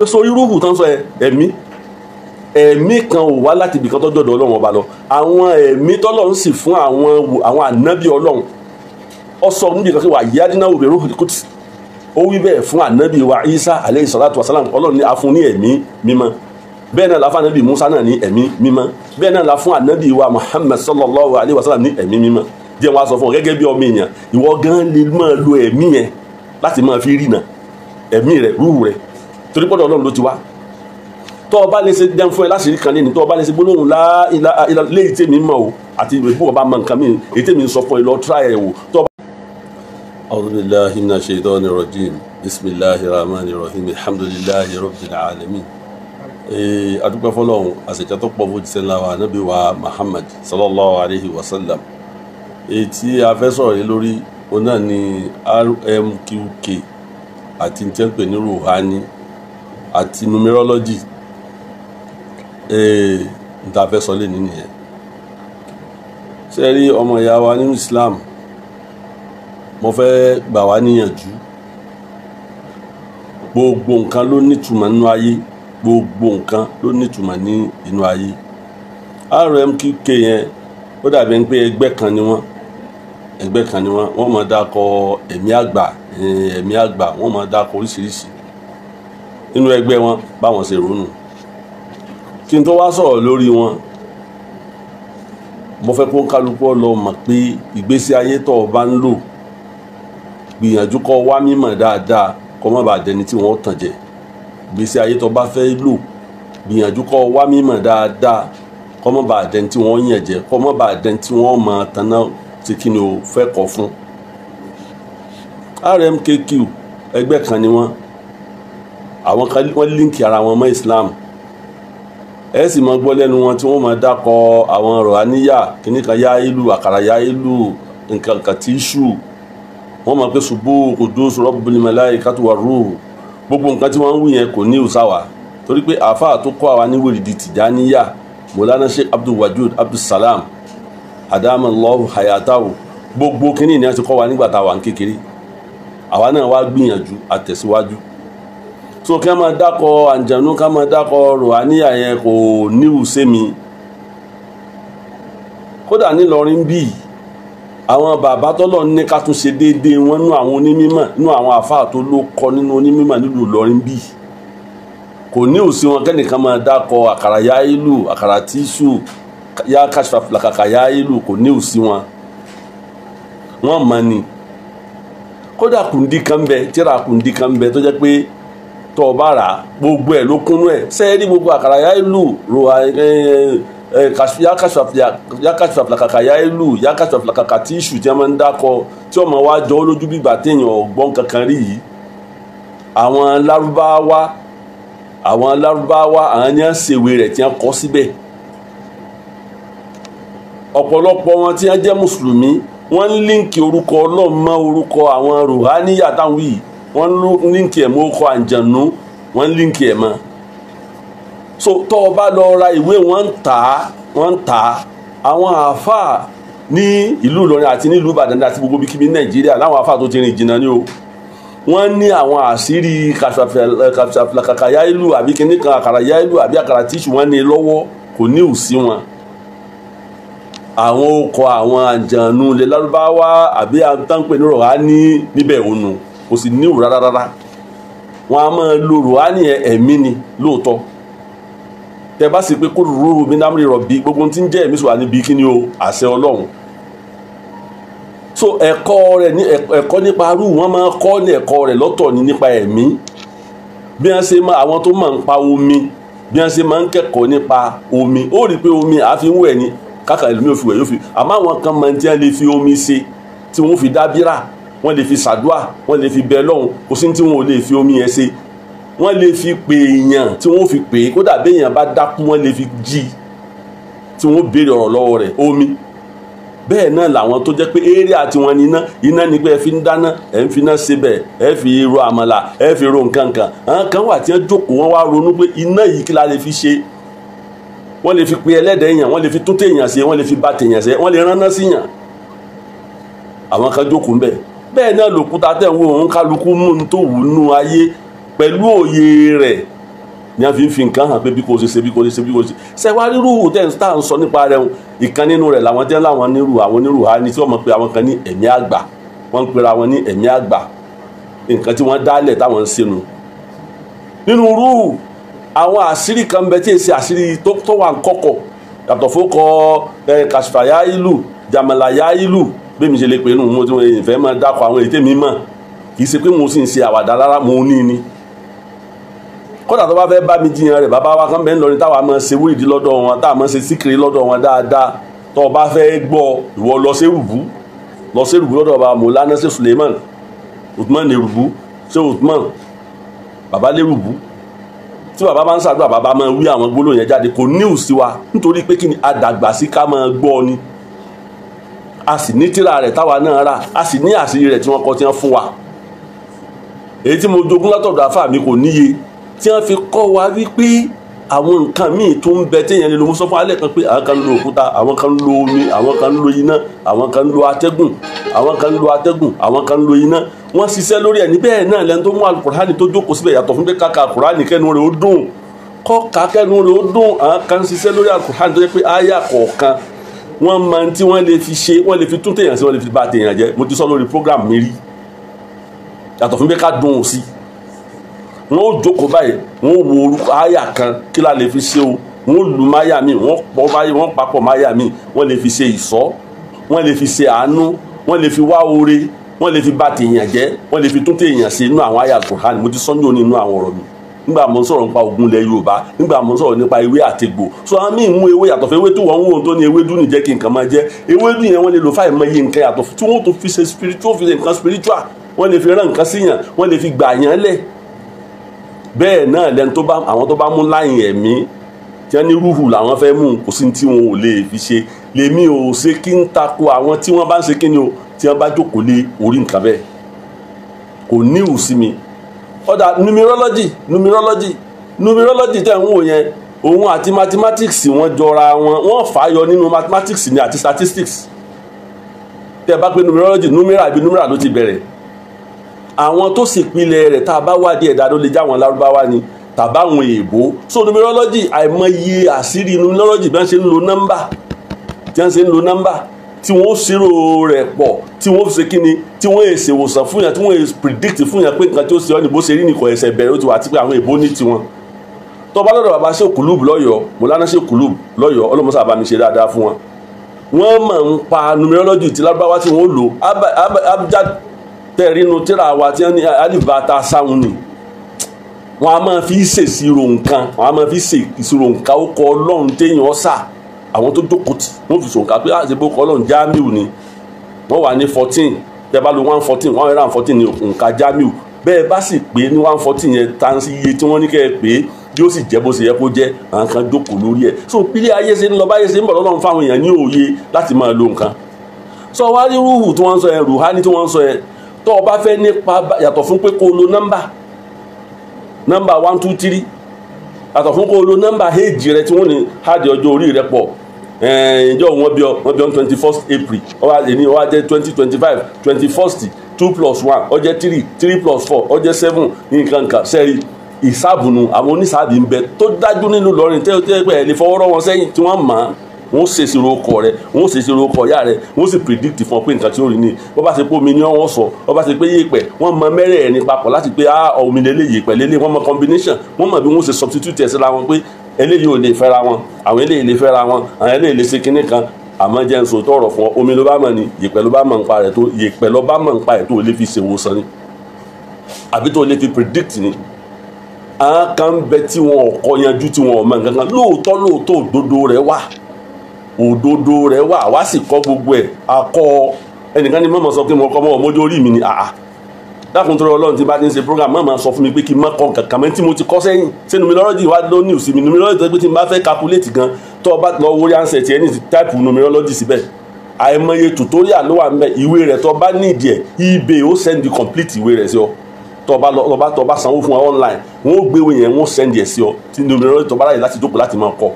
sórí rúhù tán sọ ẹ̀mí kan ò wá láti ibìkan tó jọ̀dọ̀ ọlọ́run ọba lọ. àwọn ẹ̀mí tọ́lọ́run sì fún àwọn ànábì ọlọ́run ó sọ níbi kan kí wà yádínà òbí rúhù kùtì ó wí bẹ́ẹ̀ fún ànábì wa Isa aleyhi salatu wasalam ọlọ́run ní a fún ní ẹ̀mí mímọ́ bẹ́ẹ̀ náà la fún ànábì Musa náà ní ẹ̀mí mímọ́ bẹ́ẹ̀ náà la fún ànábì wa Muhammad sallallahu alayhi wa sallam ní ẹ̀mí mímọ́ jẹ́ wọn a sọ fún ọ gẹ́gẹ́ bí ọmọ èèyàn ìwọ gan lè máa lo ẹ̀mí yẹn láti máa fi rìnà ẹ̀mí rẹ̀ rúhù rẹ̀ torí pọ́dọ̀ ọlọ́run ló ti wá tọ́ ọba lè ṣe dẹ́n fún ẹ láṣìírí kan lẹ́ni tọ́ ọba lè ṣe gbólóhùn léyìí tèmi mọ̀ o àti ìbú ọba mọ̀ nǹkan mi èyí tèmi sọ fún ẹ lọ tíra ẹ̀ wò tọ́ ọba. A'udhu billahi minash shaitani rajim bismillahir rahmanir rahim alhamdulillahi rabbil alamin. Adúpẹ́ fọlọ́run àṣẹjá tó pọ̀ fún jíṣẹ́ ńlá wa Ànábì wa Muhammad sallallahu alayhi wa sallam. Èyí tí a fẹ́ sọ̀rọ̀ lórí òun náà ni RMQK àti tí wọ́n pè ní ruhani àti numerology níta fẹ́ sọ lé nínú yẹn. ṣe rí ọmọ ìyá wa nínú Islam mo fẹ́ gbà wá níyànjú gbogbo nǹkan ló nítumọ̀ nínú ayé gbogbo nǹkan ló nítumọ̀ ní inú ayé. RMQK yẹn ó dàbí pé ẹgbẹ́ kan ni wọ́n máa dákọ ẹ̀mí àgbà wọ́n máa dákọ oríṣiríṣi nínú ẹgbẹ́ wọn báwọn ṣe ronú. kí n tó wá sọ̀rọ̀ lórí wọn mo fẹ́ kó kálukú lọ mọ̀ pé ìgbésí ayé tó o bá ń lò gbìyànjú kó wá mímọ̀ dáadáa kó má bàa dẹni tí wọ́n tàn jẹ. ìgbésí ayé tó o bá fẹ́ lò gbìyànjú kó wá mímọ̀ dáadáa kó má bàa dẹni tí wọ́n yàn jẹ kó má bàa dẹni tí wọ́n mọ̀ tanná tí kí ni o fẹ́ kọ́ fún. RMQK ẹgbẹ́ kan ni wọ́n àwọn kan wọ́n líǹkì ara wọn mọ́ Islam ẹ sì máa gbọ́ lẹ́nu wọn tí wọ́n máa dákọ̀ àwọn rọ̀háníyà kìíní kan yá ìlú àkàrà yá ìlú nǹkan kan tí ṣù wọ́n máa pé ṣubú kudus rabbul malaikatu war ruh gbogbo nǹkan tí wọ́n ń wí yẹn kò ní ìsáwà torí pé àáfàá tó kọ́ àwa ní wèrèdì Tìjàníyà Mọ̀lánà Sheikh Abdul Wajud Abdul Salam adamallahu hayatahu gbogbo kìíní ni a ti kọ́ wa nígbà tá a wà ní kékeré àwa náà wá gbìyànjú àtẹ̀síwájú so kí a máa dákọ̀ àǹjànú ká máa dákọ̀ rọ̀háníyà yẹn kò níwù sẹ́mi kódà nílọrin bíi àwọn bàbá tọ́lọ̀ ní ká tún ṣe déédéé wọn nú àwọn onímọ̀ nú àwọn àfáà tó ló kọ nínú onímọ̀ nílùú Ìlọrin bíi kò níwù sí wọn kẹ́nìkan máa dákọ̀ àkàrà yá ìlú àkàrà tíṣù yá kàṣàfàlàkàkà yá ìlú kò níwù sí wọn mọ̀ ni kódà kùndí kan bẹ tíra kùndí kan bẹ tó jẹ́ pé tọ́ ọ bá rà gbogbo ẹ̀ ló kúnú ẹ̀ sẹ́ẹ̀rí gbogbo àkàrà yá ìlú yákàṣàfàlàkàkà yá ìlú yákàṣàfàlàkàkà tíṣù tí wọ́n máa ń dákọ̀ tí wọ́n máa wá jọ lójú bíbà téèyàn ọ̀gbọ́n kankan rí yìí àwọn lárúbáwá àwọn ní à ń ṣèwé rẹ̀ tí wọ́n kọ́ síbẹ̀ ọ̀pọ̀lọpọ̀ wọn tí wọ́n jẹ́ mùsùlùmí wọ́n ń líǹkì orúkọ Ọlọ́run mọ́ orúkọ àwọn rùháníyà táwọn yìí wọ́n ń líǹkì ẹ̀ mọ́ orúkọ àǹjànú wọ́n ń líǹkì ẹ̀ mọ́. so tọ́ ọ bá lọ ra ìwé wọ́n ń tà á àwọn àáfàá ní ìlú Ìlọrin àti nílùú Ìbàdàn àti gbogbo bíkíbi Nàìjíríà láwọn àáfàá tó ti rìn jìnnà ni o wọ́n ní àwọn àṣírí kàṣàfàlàkàkà yá ìlú àbí kíní kan àkàrà yá ìlú àbí àkàrà tíṣù wọ́n ní lọ́wọ́ kò ní òsí wọn àwọn okọ̀ àwọn àjànú ilẹ̀ lárúbáwá àbí àtàǹpẹ̀ ní rọ̀hání níbẹ̀ ònù kò sì níwò rárá wọn a máa lo rọ̀hání ẹ̀mí ni lóòótọ́ tẹ bá sì pé kó rúurú mi náà rọ̀bì gbogbo tí ń jẹ́ ẹ̀mí sọ̀rọ̀ níbi kí ni o àṣẹ Ọlọ́run so ẹ̀kọ́ nípa arú wọn máa kọ́ ní ẹ̀kọ́ rẹ̀ lọ́tọ̀ ní nípa ẹ̀mí bí wọ́n ṣe máa àwọn tó máa ń pa omi bí wọ́n ṣe máa ń kẹ́kọ̀ọ́ nípa omi ó rí i pé omi àfi ń wẹ̀ ni káka ìlú mi ò fi wẹ̀ yóò fi àmọ́ àwọn kan máa ń tí wọ́n lè fi omi ṣe tí wọ́n fi dábírà wọ́n lè fi ṣàdúà wọ́n lè fi bẹ lọ́hùn kò sí tí wọ́n ò lè fi omi yẹn ṣe wọ́n lè fi pè èèyàn tí wọ́n fi pè é kódà bí èèyàn bá dákú wọ́n lè fi jí tí wọ́n béèrè ọ̀rọ̀ lọ́wọ́ rẹ̀ omi bẹ́ẹ̀ náà làwọn tó jẹ́ pé area tí wọ́n ní iná ni pé ẹ fi ń dáná ẹ ń fi iná sebẹ̀ ẹ fi ro àmàlà ẹ fi ro nǹkan kan àwọn kan wà tí wọ́n jókòó wọ́n wá ronú pé iná yìí kí la lè fi ṣe wọ́n lè fi pe ẹlẹ́dẹ̀ èèyàn wọ́n lè fi tún téèyàn ṣe wọ́n lè fi bà téèyàn ṣe wọ́n lè ránná síyàn àwọn kan jókòó ń bẹ̀ bẹ́ẹ̀ náà lòkúta tẹ̀ ń wo òun kálukú mú un tó wù nú ayé pẹ̀lú òye rẹ̀ ní a fi ń fi nǹkan hàn pé bí kò ṣe bí kò ṣe bí kò ṣe ṣe wá rírú tẹ̀ ń tà ń sọ nípa rẹ̀ ìkan nínú rẹ̀ làwọn jẹ́ láwọn nírú àwọn onírú ha ni tí wọ́n mọ̀ pé àwọn kan ní ẹ̀mí àgbà wọ́n ń pera wọn ní ẹ̀mí àgbà nǹkan tí wọ́n dálẹ̀ táwọn ń ṣẹnu nínú rú àwọn àṣírí kan bẹ tí èsì àṣírí tó wà ń kọ́kọ̀ yàtọ̀ fókọ kàṣfàyà ìlú jàmàlàyà ìlú bí mi ṣe lè pè nù mo ti wọ́n ìfẹ́ máa dákọ̀ àwọn èyí tèmi mọ̀ kì í ṣe pé mo sì ń ṣe àwàdà rárá mo ní ni kódà tó bá fẹ́ bá mi jiyàn rẹ̀ bàbá wa kan bẹ́ẹ̀ ń lọrin táwa máa ṣe wíìdì lọ́dọ̀ wọn táwa máa ṣe síkiri lọ́dọ̀ wọn dáadáa tó o bá fẹ́ gbọ́ ìwọ lọ sí rùbú lọ́dọ̀ bàbá Mọ̀lánà ṣe Suleiman Uthman Lérùbú ṣe Uthman bàbá Lérùbú tí bàbá bá ń ṣàdúrà bàbá máa wí àwọn gbólóhùn yẹn jáde kò ní òsì wa nítorí pé kí ni àdàgbà sí ká máa gbọ́ ni a sì ní tírà rẹ̀ táwa náà rà a sì ní àṣírí rẹ̀ tí wọ́n kọ́ tí wọ́n fún wa èyí tí mo jogún látọ̀dọ̀ àfáà mi kò níye tí wọ́n fi kọ́ wa wípé àwọn nǹkan míì tó ń bẹ téèyàn lè lo mú sọ fún alẹ́ kan pé àwọn kan ń lo òkúta àwọn kan ń lo omi àwọn kan ń lo iná àwọn kan ń lo atẹ́gùn àwọn kan ń lo atẹ́gùn àwọn kan ń lo iná wọ́n ṣiṣẹ́ lórí ẹ̀ níbẹ̀ náà lẹ́nu tó mú alukurani tó jókòó síbẹ̀ yàtọ̀ fún pé káka alukurani kẹ́nu rẹ̀ ó dùn kọ́ka kẹ́nu rẹ̀ ó dùn àwọn kan ṣiṣẹ́ lórí alukurani tó yẹ pé àyà kọ̀ọ̀kan wọ́n máa tí wọ́n lè fi ṣe wọ́n lè fi tún téèyàn sí wọ́n lè fi bà téèyàn jẹ́ mo ti sọ lórí program mi rí yàtọ̀ fún pé ká dùn ún sí wọn ò jókòó báyìí wọn ò wo orúkọ àyà kan kí la lè fi ṣe o wọn ò lu máyà mi wọn papọ̀ máyà mi wọn lè fi ṣe ìṣọ́ wọn lè fi ṣe àánú wọn lè fi wá oore wọn lè fi bà tèèyàn jẹ́ wọn lè fi tún téèyàn sí inú àwọn àyà Kùránì mo ti sọ́njú òní inú àwọn ọ̀rọ̀ mi nígbà mo ń sọ̀rọ̀ nípa Ògún ilẹ̀ Yorùbá nígbà mo ń sọ̀rọ̀ nípa ewé àtegbò so àwọn míì mú ewé yàtọ̀ fún ewé tó wọ́n ń wò tó ní ewédú nìjẹ́ kí nǹkan máa jẹ́ ewédú yẹn wọ́n lè lò fáì mọ iye nǹkan yàtọ̀ tí wọ́n tó fi ṣe spiritual fi ṣe nǹkan spiritual wọ́n lè fi rán nǹkan síyàn wọ́n lè fi gbà yàn lẹ̀ bẹ́ẹ̀ náà lẹ́nu tó bá àwọn tó bá mú láyìn ẹ̀mí tí wọ́n ní rúhù làwọn fẹ́ mú kò sí tí wọn ò lè fi ṣe lèmi ò ṣe kí ń tako àwọn tí wọ́n bá ń ṣe kí ni o tí wọ́n bá jókòó lé orí nǹkan bẹ́ẹ̀ kò ní ìwù sí mi ọ̀dà numerology tẹ̀ ń wò yẹn òun àti mathematics wọ́n jọra wọ́n fàáyọ nínú mathematics ni àti statistics tẹ́ bá pé numerology numeral àbí numeral ló ti bẹ̀rẹ̀ àwọn tó sì pilẹ̀ rẹ̀ tá a bá wádìí ẹ̀dá ló lè já wọn lárúbáwá ni tàbá àwọn èèbó so numerology àìmọye àṣírí numerology bí wọ́n ṣe ń lo nọ́mbà tí wọ́n ṣírò rẹ̀ pọ̀ tí wọ́n ṣe kíni tí wọ́n èsè ìwòsàn fún yàn tí wọ́n predict fún yàn pé nǹkan tí ó ṣe ọ́ ní bó ṣe rí nìkan ẹ̀sẹ̀ bẹ̀rẹ̀ ó ti wà àti pé àwọn èèbó ní tiwọn tó bá lọ́dọ̀ bàbá Sheikh Qulub lọ́yọ̀ọ́ Mọ̀lánà Sheikh Qulub lọ́yọ̀ọ́ ọlọ́mọṣà bá mi ṣe dáadáa fún wọn wọ́n máa ń pa numerology ti lárúbáwá tí wọ́n lò abjad tẹ̀rínú tíra wa tí wọ́n ní alibata sáwọn ni wọ́n a máa fi ṣèṣirò nǹkan wọ́n a máa fi ṣèṣirò nǹkan ó kọ ọlọ́run téèyàn ọ̀sà àwọn tó jókòó tì wọ́n fi ṣòǹkà pé àṣebó kọ ọlọ́run Jamiu ni wọ́n wà ní 14 tẹ́ bá lo 114 114 ní nǹkan Jamiu bẹ́ẹ̀ bá sì pé ní 114 yẹn tá sí iye tí wọ́n ní kẹ́ ẹ pé yóò sì jẹ́ bó ṣe yẹ kó jẹ́ àwọn kan jókòó lórí ẹ̀ so ilé ayé ṣe ń lọ báyé ṣe ń bọ̀ lọ́lọ́run fáwọn èèyàn ní òye láti máa lo nǹkan sọ wá rí rúhù tí wọ́n ń sọ yẹn rùhání tí wọ́n ń sọ yẹn tó o bá fẹ́ nípa yàtọ̀ fún pé kó o lo nọ́mbà 1 2 3 yàtọ̀ fún kó o lo nọ́mbà èjì rẹ tí wọ́n ní háàdì ọjọ́ orí rẹ pọ̀ ìjọ wọn bí ọ 21st April ó wá jẹ́ 2025 21st 2 plus 1 ó jẹ́ 3 3 plus 4 ó jẹ́ 7 nǹkan kan sẹ́rí ìsáàbùnú àwọn oníṣàbí ń bẹ tó dájú nínú lọrin tẹ́ pé ẹ̀ lè fọwọ́rọ́ wọn sẹ́yìn tí wọ́n mọ̀ wọ́n ṣèṣirò ọkọ rẹ̀ wọ́n ṣèṣirò ọkọ ìyá rẹ̀ wọ́n sì predict fún ọ pé nǹkan tí ó rí ni wọ́n bá ṣe pé omi ni wọ́n sọ wọ́n bá ṣe pé yèèpẹ̀ wọ́n mọ mẹ́rẹ̀ẹ̀rin papọ̀ láti pé omi lélẹ̀ yèèpẹ̀ lélẹ̀ wọ́n mọ combination wọ́n mọ bí wọ́n ṣe substitute ẹ̀ síra wọn pé eléyìí ò lè fẹ́ra wọn àwọn eléyìí lè fẹ́ra wọn àwọn eléyìí lè ṣe kinní kan àmọ́ jẹ́ nsọ tọrọ fún ọ omi ló bá mọ̀ ni yèèpẹ̀ ló bá mọ̀ nípa rẹ̀ tó yèèpẹ̀ ló bá mọ̀ nípa rẹ̀ tó lè fi ṣèwòsàn ni àbí tó lè fi predict ni àwọn kan bẹ tí wọn ò kọ yanjú tí wọn ò mọ nǹkan kan lóòótọ́ òdodo rẹ̀ wà wá sì kọ́ gbogbo ẹ̀ akọ ẹnìkan ní mọ̀mọ́ sọ pé mo kọ́ mọ́ ọmọdé orí mi ni dákun tọrọ Ọlọ́run tí bá ti ń ṣe program mọ̀mọ́ sọ fún mi pé kí n má kọ́ kankan mẹ́ tí mo ti kọ́ sẹ́yìn ṣé numerology wá ló ní òsì mi numerology tó pé tí n bá fẹ́ calculate gan tó o bá lọ wórí answer tiẹ̀ ní type numerology síbẹ̀ àìmọye tutorial ló wà ń bẹ ìwé rẹ̀ tó bá nídìí ẹ̀ eBay ó send the complete ìwé rẹ̀ sí ọ tó bá sanwó fún ọ online wọn ó gbé ìwé yẹn wọn ó send ẹ̀ sí ọ tí numerology tó bá ráyè láti jókòó láti máa kọ́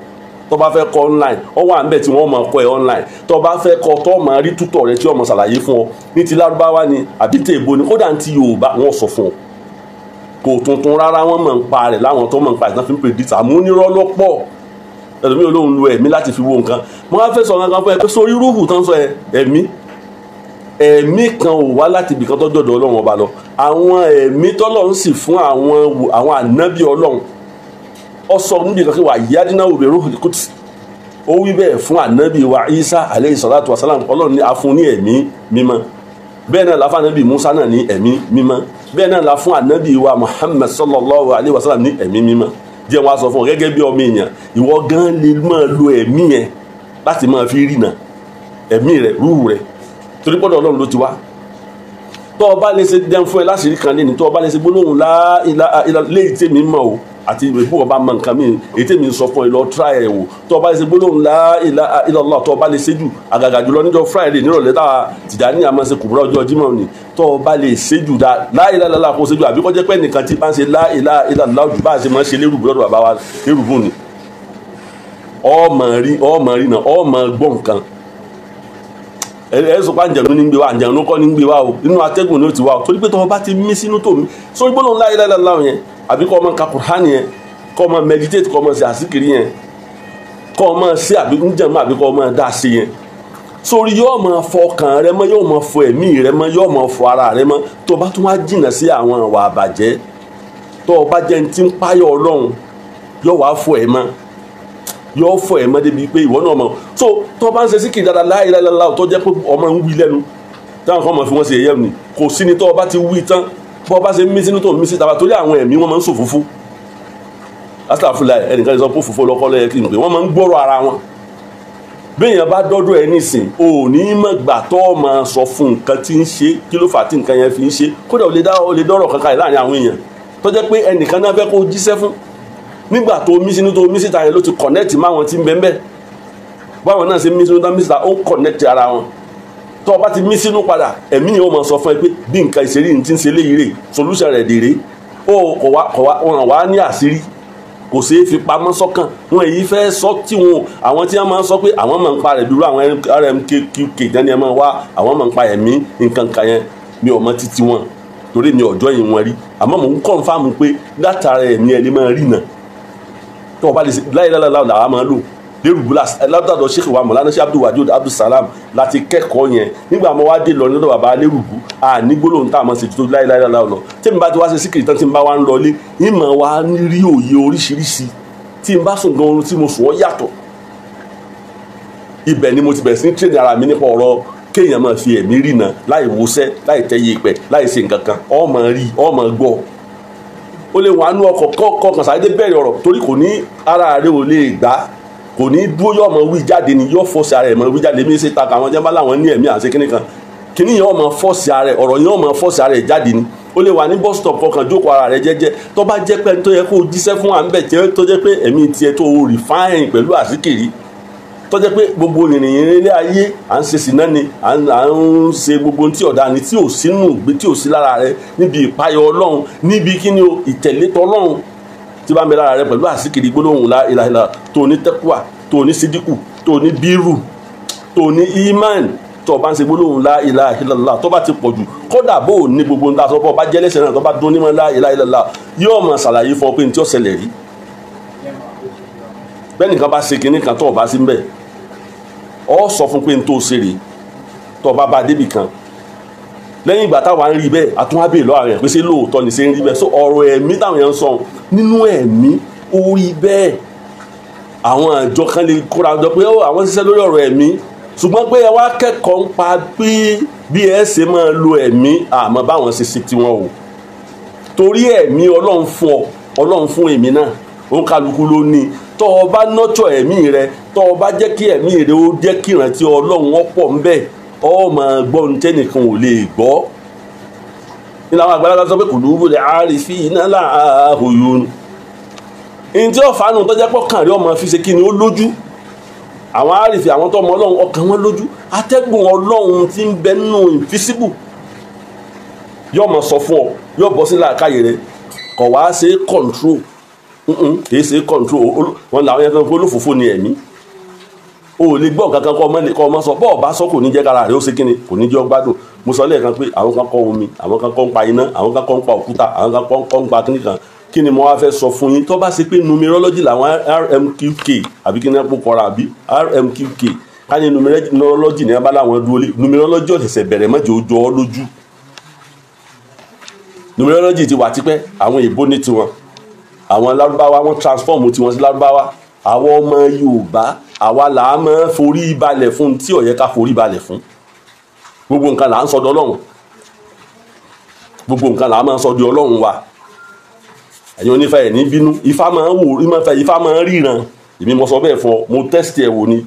tó bá fẹ́ kọ́ online ọ wà níbẹ̀ tí wọ́n máa kọ́ ẹ online tó bá fẹ́ kọ́ tó máa rí tútọ̀ rẹ tí wọ́n máa ṣàlàyé fún ọ ní ti lárúbáwá ni àbí tẹ èbó ni kódà ní ti Yorùbá wọ́n sọ fún ọ kò tuntun rárá, wọ́n mọ̀ ń pa rẹ̀ láwọn tó mọ̀ ń pa ìtàn fi ń predict àmúnirọ́ lọ́pọ̀ ẹlòmíì olóhùn lo ẹ̀mí láti fi wo nǹkan. mo wá fẹ́ sọ nǹkan fún ẹ pé sórí rúhù tán sọ ẹ̀mí kan ò wá láti ibìkan tó dọ̀dọ̀ ọlọ́run ọba lọ. àwọn ẹ̀mí tọ́lọ́run sì fún àwọn ànábì ọlọ́run ó sọ níbi kan kí wà yádínà òbí ruhul quds ó wí bẹ́ẹ̀ fún ànábì wa Isa alayhi salatu wa salam ọlọ́run ní afún ní ẹ̀mí mímọ́. bẹ́ẹ̀ náà la fún ànábì Musa náà ní ẹ̀mí mímọ́. bẹ́ẹ̀ náà la fún ànábì wa Muhammad sallallahu alayhi wa sallam ní ẹ̀mí mímọ́. jẹ́ wọn a sọ fún ọ gẹ́gẹ́ bí ọmọ èèyàn ìwọ gan lè máa lo ẹ̀mí yẹn láti máa fi rìnà ẹ̀mí rẹ̀ rúhù rẹ̀ torí pọ́dọ̀ ọlọ́run ló ti wá. tọ́ ọ bá lè ṣe jẹun fún ẹ láṣìírí kan lé ní tọ́ ọ bá lè ṣe gbólóhùn la ilaha illa léyìí tèmi mọ̀ o àti ìbú ọba mọ nǹkan mi èyí tèmi sọ fún ẹ lọ tíra ẹ wò tọ́ ọ bá lè ṣe gbólóhùn la ilaha illallah tọ́ ọ bá lè ṣe jù àgàgà jùlọ níjọ́ Friday nírọ̀lẹ́ táwa Tìjàní àmọ́ ṣe kùbúrọ̀ ọjọ́ Jímọ̀ ni tọ́ ọ bá lè ṣe jù dá la ilaha illallah kó ṣe jù àbí kọ́ jẹ́ pé nìkan tí bá ń ṣe la ilaha illallah jù bá ṣe máa ń ṣe lérùbù lọ́dọ̀ bàbá wa lérùbù ni ọmọ rí náà ọmọ gbọ́ nǹkan ẹ sọ pé àǹjẹ̀nú ní gbé wa àǹjẹ̀nú kọ́ ní gbé wa o nínú atẹ́gùn ní ó ti wá o torí pé tọ́ ọ bá ti mí sínú tó mi sórí gbólóhùn la ilaha illallah yẹn àbí kọ́ ọmọ ka Kùránì yẹn kọ́ ọmọ meditate kọ́ ọmọ ṣe àsìkiri yẹn kọ́ ọmọ ṣe àbí níjàmọ́ àbí kọ́ ọmọ dá ṣe yẹn sórí yóò máa fọ ọkàn rẹ mọ́ yóò máa fọ ẹ̀mí rẹ mọ́ yóò máa fọ ara rẹ mọ́ tó bá tún wá jìnnà sí àwọn ìwà àbàjẹ́ tó o bá jẹ́ ní ti ń páyọ̀ Ọlọ́run yóò wá fọ ẹ̀ mọ́ yóò fọ ẹ̀ mọ́ débi pé ìwọ náà mọ̀ so tó o bá ń ṣe síkì dáadáa la ilaha illallah tó jẹ́ pé ọmọ ń wí lẹ́nu táwọn kan mọ̀ fi wọ́n ṣe ẹ̀yẹ́ mi kò sí ni tó o bá ti wí tán bó o bá ṣe mí sínú tó mí síta torí àwọn ẹ̀mí wọn máa ń ṣòfófó astagfirullah ẹnìkan sọ pé òfófó lọ́kọ́ lẹ́yẹ kí n pè wọ́n máa ń gbọ́rọ̀ ara wọn béèyàn bá dọ́dọ̀ ẹ nísìn ò ní mọ̀ gbà tó o máa sọ fún nǹkan tí ń ṣe kí ló fà á tí nǹkan yẹn fi ń ṣe kódà ó lè dọ́rọ̀ kankan láàrin àwọn èèyàn tó jẹ́ pé ẹnìkan náà fẹ́ kó o jíṣẹ́ fún nígbà tó mí sínú tó mí síta yẹn ló ti connect máwọn tí ń bẹ ń bẹ báwọn náà ṣe mí sínú tó mí síta ó ń connect ara wọn tó o bá ti mí sínú padà ẹ̀mí yẹn ó máa sọ fún ẹ pé bí nǹkan ìṣeré ní ti ń ṣe léyìí rè solution rẹ̀ dèrè ó kò wá ní àṣírí kò ṣeé fi pamọ́ sọ́kàn wọn èyí fẹ́ sọ tí wọn àwọn tí wọ́n máa ń sọ pé àwọn máa ń pa rẹ̀ dúró àwọn RMKK dání ẹ máa wá àwọn máa ń pa ẹ̀mí nǹkan kan yẹn mi ò mọ títí wọn torí mi ọjọ́ yìí wọn rí àmọ́ mò ń confirm pé látara ẹ̀mí ẹni máa rí náà tó o bá lè ṣe láìláìláìláì làwọn máa lò lérùbù látàdọ̀ Sheikh wa Mọ̀lánà Sheikh Abdul Wadud Abdul Salam láti kẹ́kọ̀ọ́ yẹn nígbà mo wá dé lọ lọ́dọ̀ bàbá lérùbù ní gbólóhùn tá a mọ̀ sí tó láìláìláìláì lọ tí mi bá ti wá ṣe síkìrì tán tí mi bá wá ń lọlé ìmọ̀ wa rí òye oríṣiríṣi tí n bá sùn gan orun tí mo sùn ọ́ yàtọ̀ ibẹ̀ ni mo ti bẹ̀rẹ̀ sí ní tírèdì ara mi nípa ọ̀rọ̀ kéèyàn máa fi ẹ̀mí rìnà láì wọṣẹ́ láì tẹ́ yẹpẹ̀ láì ṣe nǹkan kan ó máa rí ó máa gbọ́ ó lè wà nú ọkọ̀ kọ̀ọ̀kan sáré bẹ̀rẹ̀ ọ̀rọ̀ torí kò ní ara rẹ̀ ò lè gbà kò ní dúró yóò máa wí jáde ni yóò fọ́ọ̀sì ara ẹ̀ máa wí jáde bí ṣe ta àwọn jẹ́ bá láwọn ní ẹ̀mí àṣẹ kíní kan kíní yẹn ó máa fọ́ọ̀sì ara ẹ̀ ọ̀rọ̀ yẹn ó máa fọ́ọ̀sì ara ẹ̀ jáde ni ó lè wà ní bus stop kọ̀ọ̀kan jókòó ara rẹ̀ jẹ́jẹ́ tó bá jẹ́ pé tó yẹ kó o jíṣẹ́ fún wa ń bẹ̀ tó jẹ́ pé ẹ̀mí tiẹ̀ tó o refine pẹ̀lú àsìkiri tó jẹ́ pé gbogbo ènìyàn ilé ayé à ń ṣe sìná ni à ń ṣe gbogbo tí ọ̀dà ni tí ò sínú ìgbé tí ò sí lára rẹ níbi ìpayọ̀ Ọlọ́run níbi kí ni o ìtẹ̀lé tọ́lọ́run tí bá ń bẹ lára rẹ pẹ̀lú àsìkiri gbólóhùn la ilaha illallah tó ní tẹ́kùwà tó ní sídíkù tó ní bírù tó ní ìmán tó bá ń ṣe gbólóhùn la ilaha illallah tó bá ti pọ̀ jù kódà bó o ní gbogbo nǹkan àtọ́pọ̀ bá jẹ́lẹ́sẹ̀ náà tó bá dún nímọ̀ la ilaha illallah yóò máa ṣàlàyé fún ọ pé ní tí ó ṣẹlẹ̀ rí bẹ́ẹ̀ nìkan bá ṣe kinní kan tó o bá sí ń bẹ̀ ọ sọ fún pé n tó ṣe rè tó bá bá débì kan lẹ́yìn ìgbà táwa ń rí bẹ́ẹ̀ àtúnwábè lọ́wọ́ rẹ̀ pé ṣé lóòótọ́ ni ṣe ń rí bẹ́ẹ̀ so ọ̀rọ̀ ẹ̀mí táwọn èèyàn ń sọ nínú ẹ̀mí ó rí bẹ́ẹ̀ àwọn àjọ kan lè kóra jọ pé àwọn ṣiṣẹ́ lórí ọ̀rọ̀ ẹ̀mí ṣùgbọ́n pé ẹ wá kẹ́kọ̀ọ́ ń pa bí ẹ ṣe máa lo ẹ̀mí àmọ́ báwọn ṣe ṣe tiwọn o torí ẹ̀mí Ọlọ́run fún èmi náà òun kálukú ló ní tọ́ ọ bá nọ́tọ̀ ẹ̀mí rẹ tọ́ ọ bá jẹ́ kí ẹ̀mí rẹ ó jẹ́ kí ìrántí Ọlọ́run ọ̀pọ̀ ń bẹ ọ máa gbọ́ ní tẹ́nìkan ò lè gbọ́ nínú àwọn àgbàlagbà sọ pé qulubul arifina laha uyun ní tí ọ̀fà nù tọ́jà pọ̀ kàn rí ọmọ fi ṣe kí ni ó lójú àwọn àrífì àwọn tó ọmọ Ọlọ́run ọkàn wọn lójú atẹ́gùn Ọlọ́run tí ń bẹ nínú invisible yóò máa sọ fún ọ yóò bọ́ sí làákàyè rẹ kọ̀ wá ṣe control kìí ṣe control wọn làwọn yẹn fẹ́ fún olófòfò ní ẹ̀mí o lè gbọ́ kankan kọ́ ọmọ sọ bọ́ọ̀ bá sọ kò ní jẹ́ kára rẹ̀ ó ṣe kíni kò ní jẹ́ ọgbádùn mo sọ lẹ́ẹ̀kan pé àwọn kan kọ́ omi, àwọn kan kọ́ ń pa iná, àwọn kan kọ́ ń pa òkúta, àwọn kan kọ́ ń pa kíní kan. Kí ni mo wá fẹ́ sọ fún yín tó bá ṣe pé numerology làwọn RMQK àbí kí ni wọ́n kọ́ra àbí RMQK ká ní numerology ní abala àwọn dúró lé numerology ọ̀sẹ̀sẹ̀ bẹ̀rẹ̀ mọ́jọ́ ojú ọ lójú. Numerology ti wà tipẹ́, àwọn èèbó ní tiwọn, àwọn lárúbáwá wọ́n transform tiwọn sí lárúbáwá. Àwọn ọmọ Yorùbá àwa là á máa forí balẹ̀ fún tí ó yẹ ká forí balẹ̀ fún. Gbogbo nǹkan là ń sọ di Ọlọ́run, gbogbo nǹkan là á máa sọ di Ọlọ́run wa. Ẹ̀yin onífẹ́ ẹ̀ ní bínú, Ifá máa ń wò, Ifá máa ń ríran. Èmi mo sọ bẹ́ẹ̀ fún ọ, mo test ẹ̀ wò ni.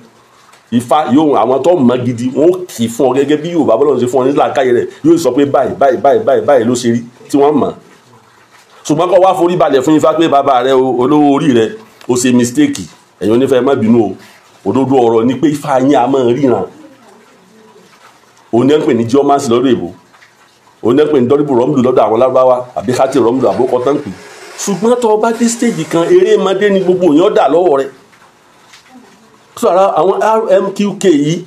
Ifá yóò àwọn tó mọ̀ gidi wọ́n kì í fún ọ gẹ́gẹ́ bí Yorùbá bọ́lá ṣe fún ọ ní làákàyè rẹ̀ yóò sọ pé báyìí báyìí báyìí báyìí ló ṣe rí tí wọ́n mọ̀. Ṣùgbọ́n kó wá forí balẹ̀ fún Ifá pé bàbá rẹ olówó orí rẹ ó ṣe mistake. Ẹ̀yin onífẹ́ má bínú o, òdodo ọ̀rọ̀ ni pé Ifá yín a máa ríran. Òun ní ń pè ní geomancy lọ́dọ̀ èbó, òun ní ń pè ní dọ́ríbù rọ́mùdù lọ́dọ̀ àwọn lárúbáwá àbí hátì rọ́mùdù àbókọ tán pè. Ṣùgbọ́n tó bá dé stage kan eré mọ́dé ni gbogbo èèyàn dà lọ́wọ́ rẹ̀. Sọ̀rọ̀ àwọn RMQK yìí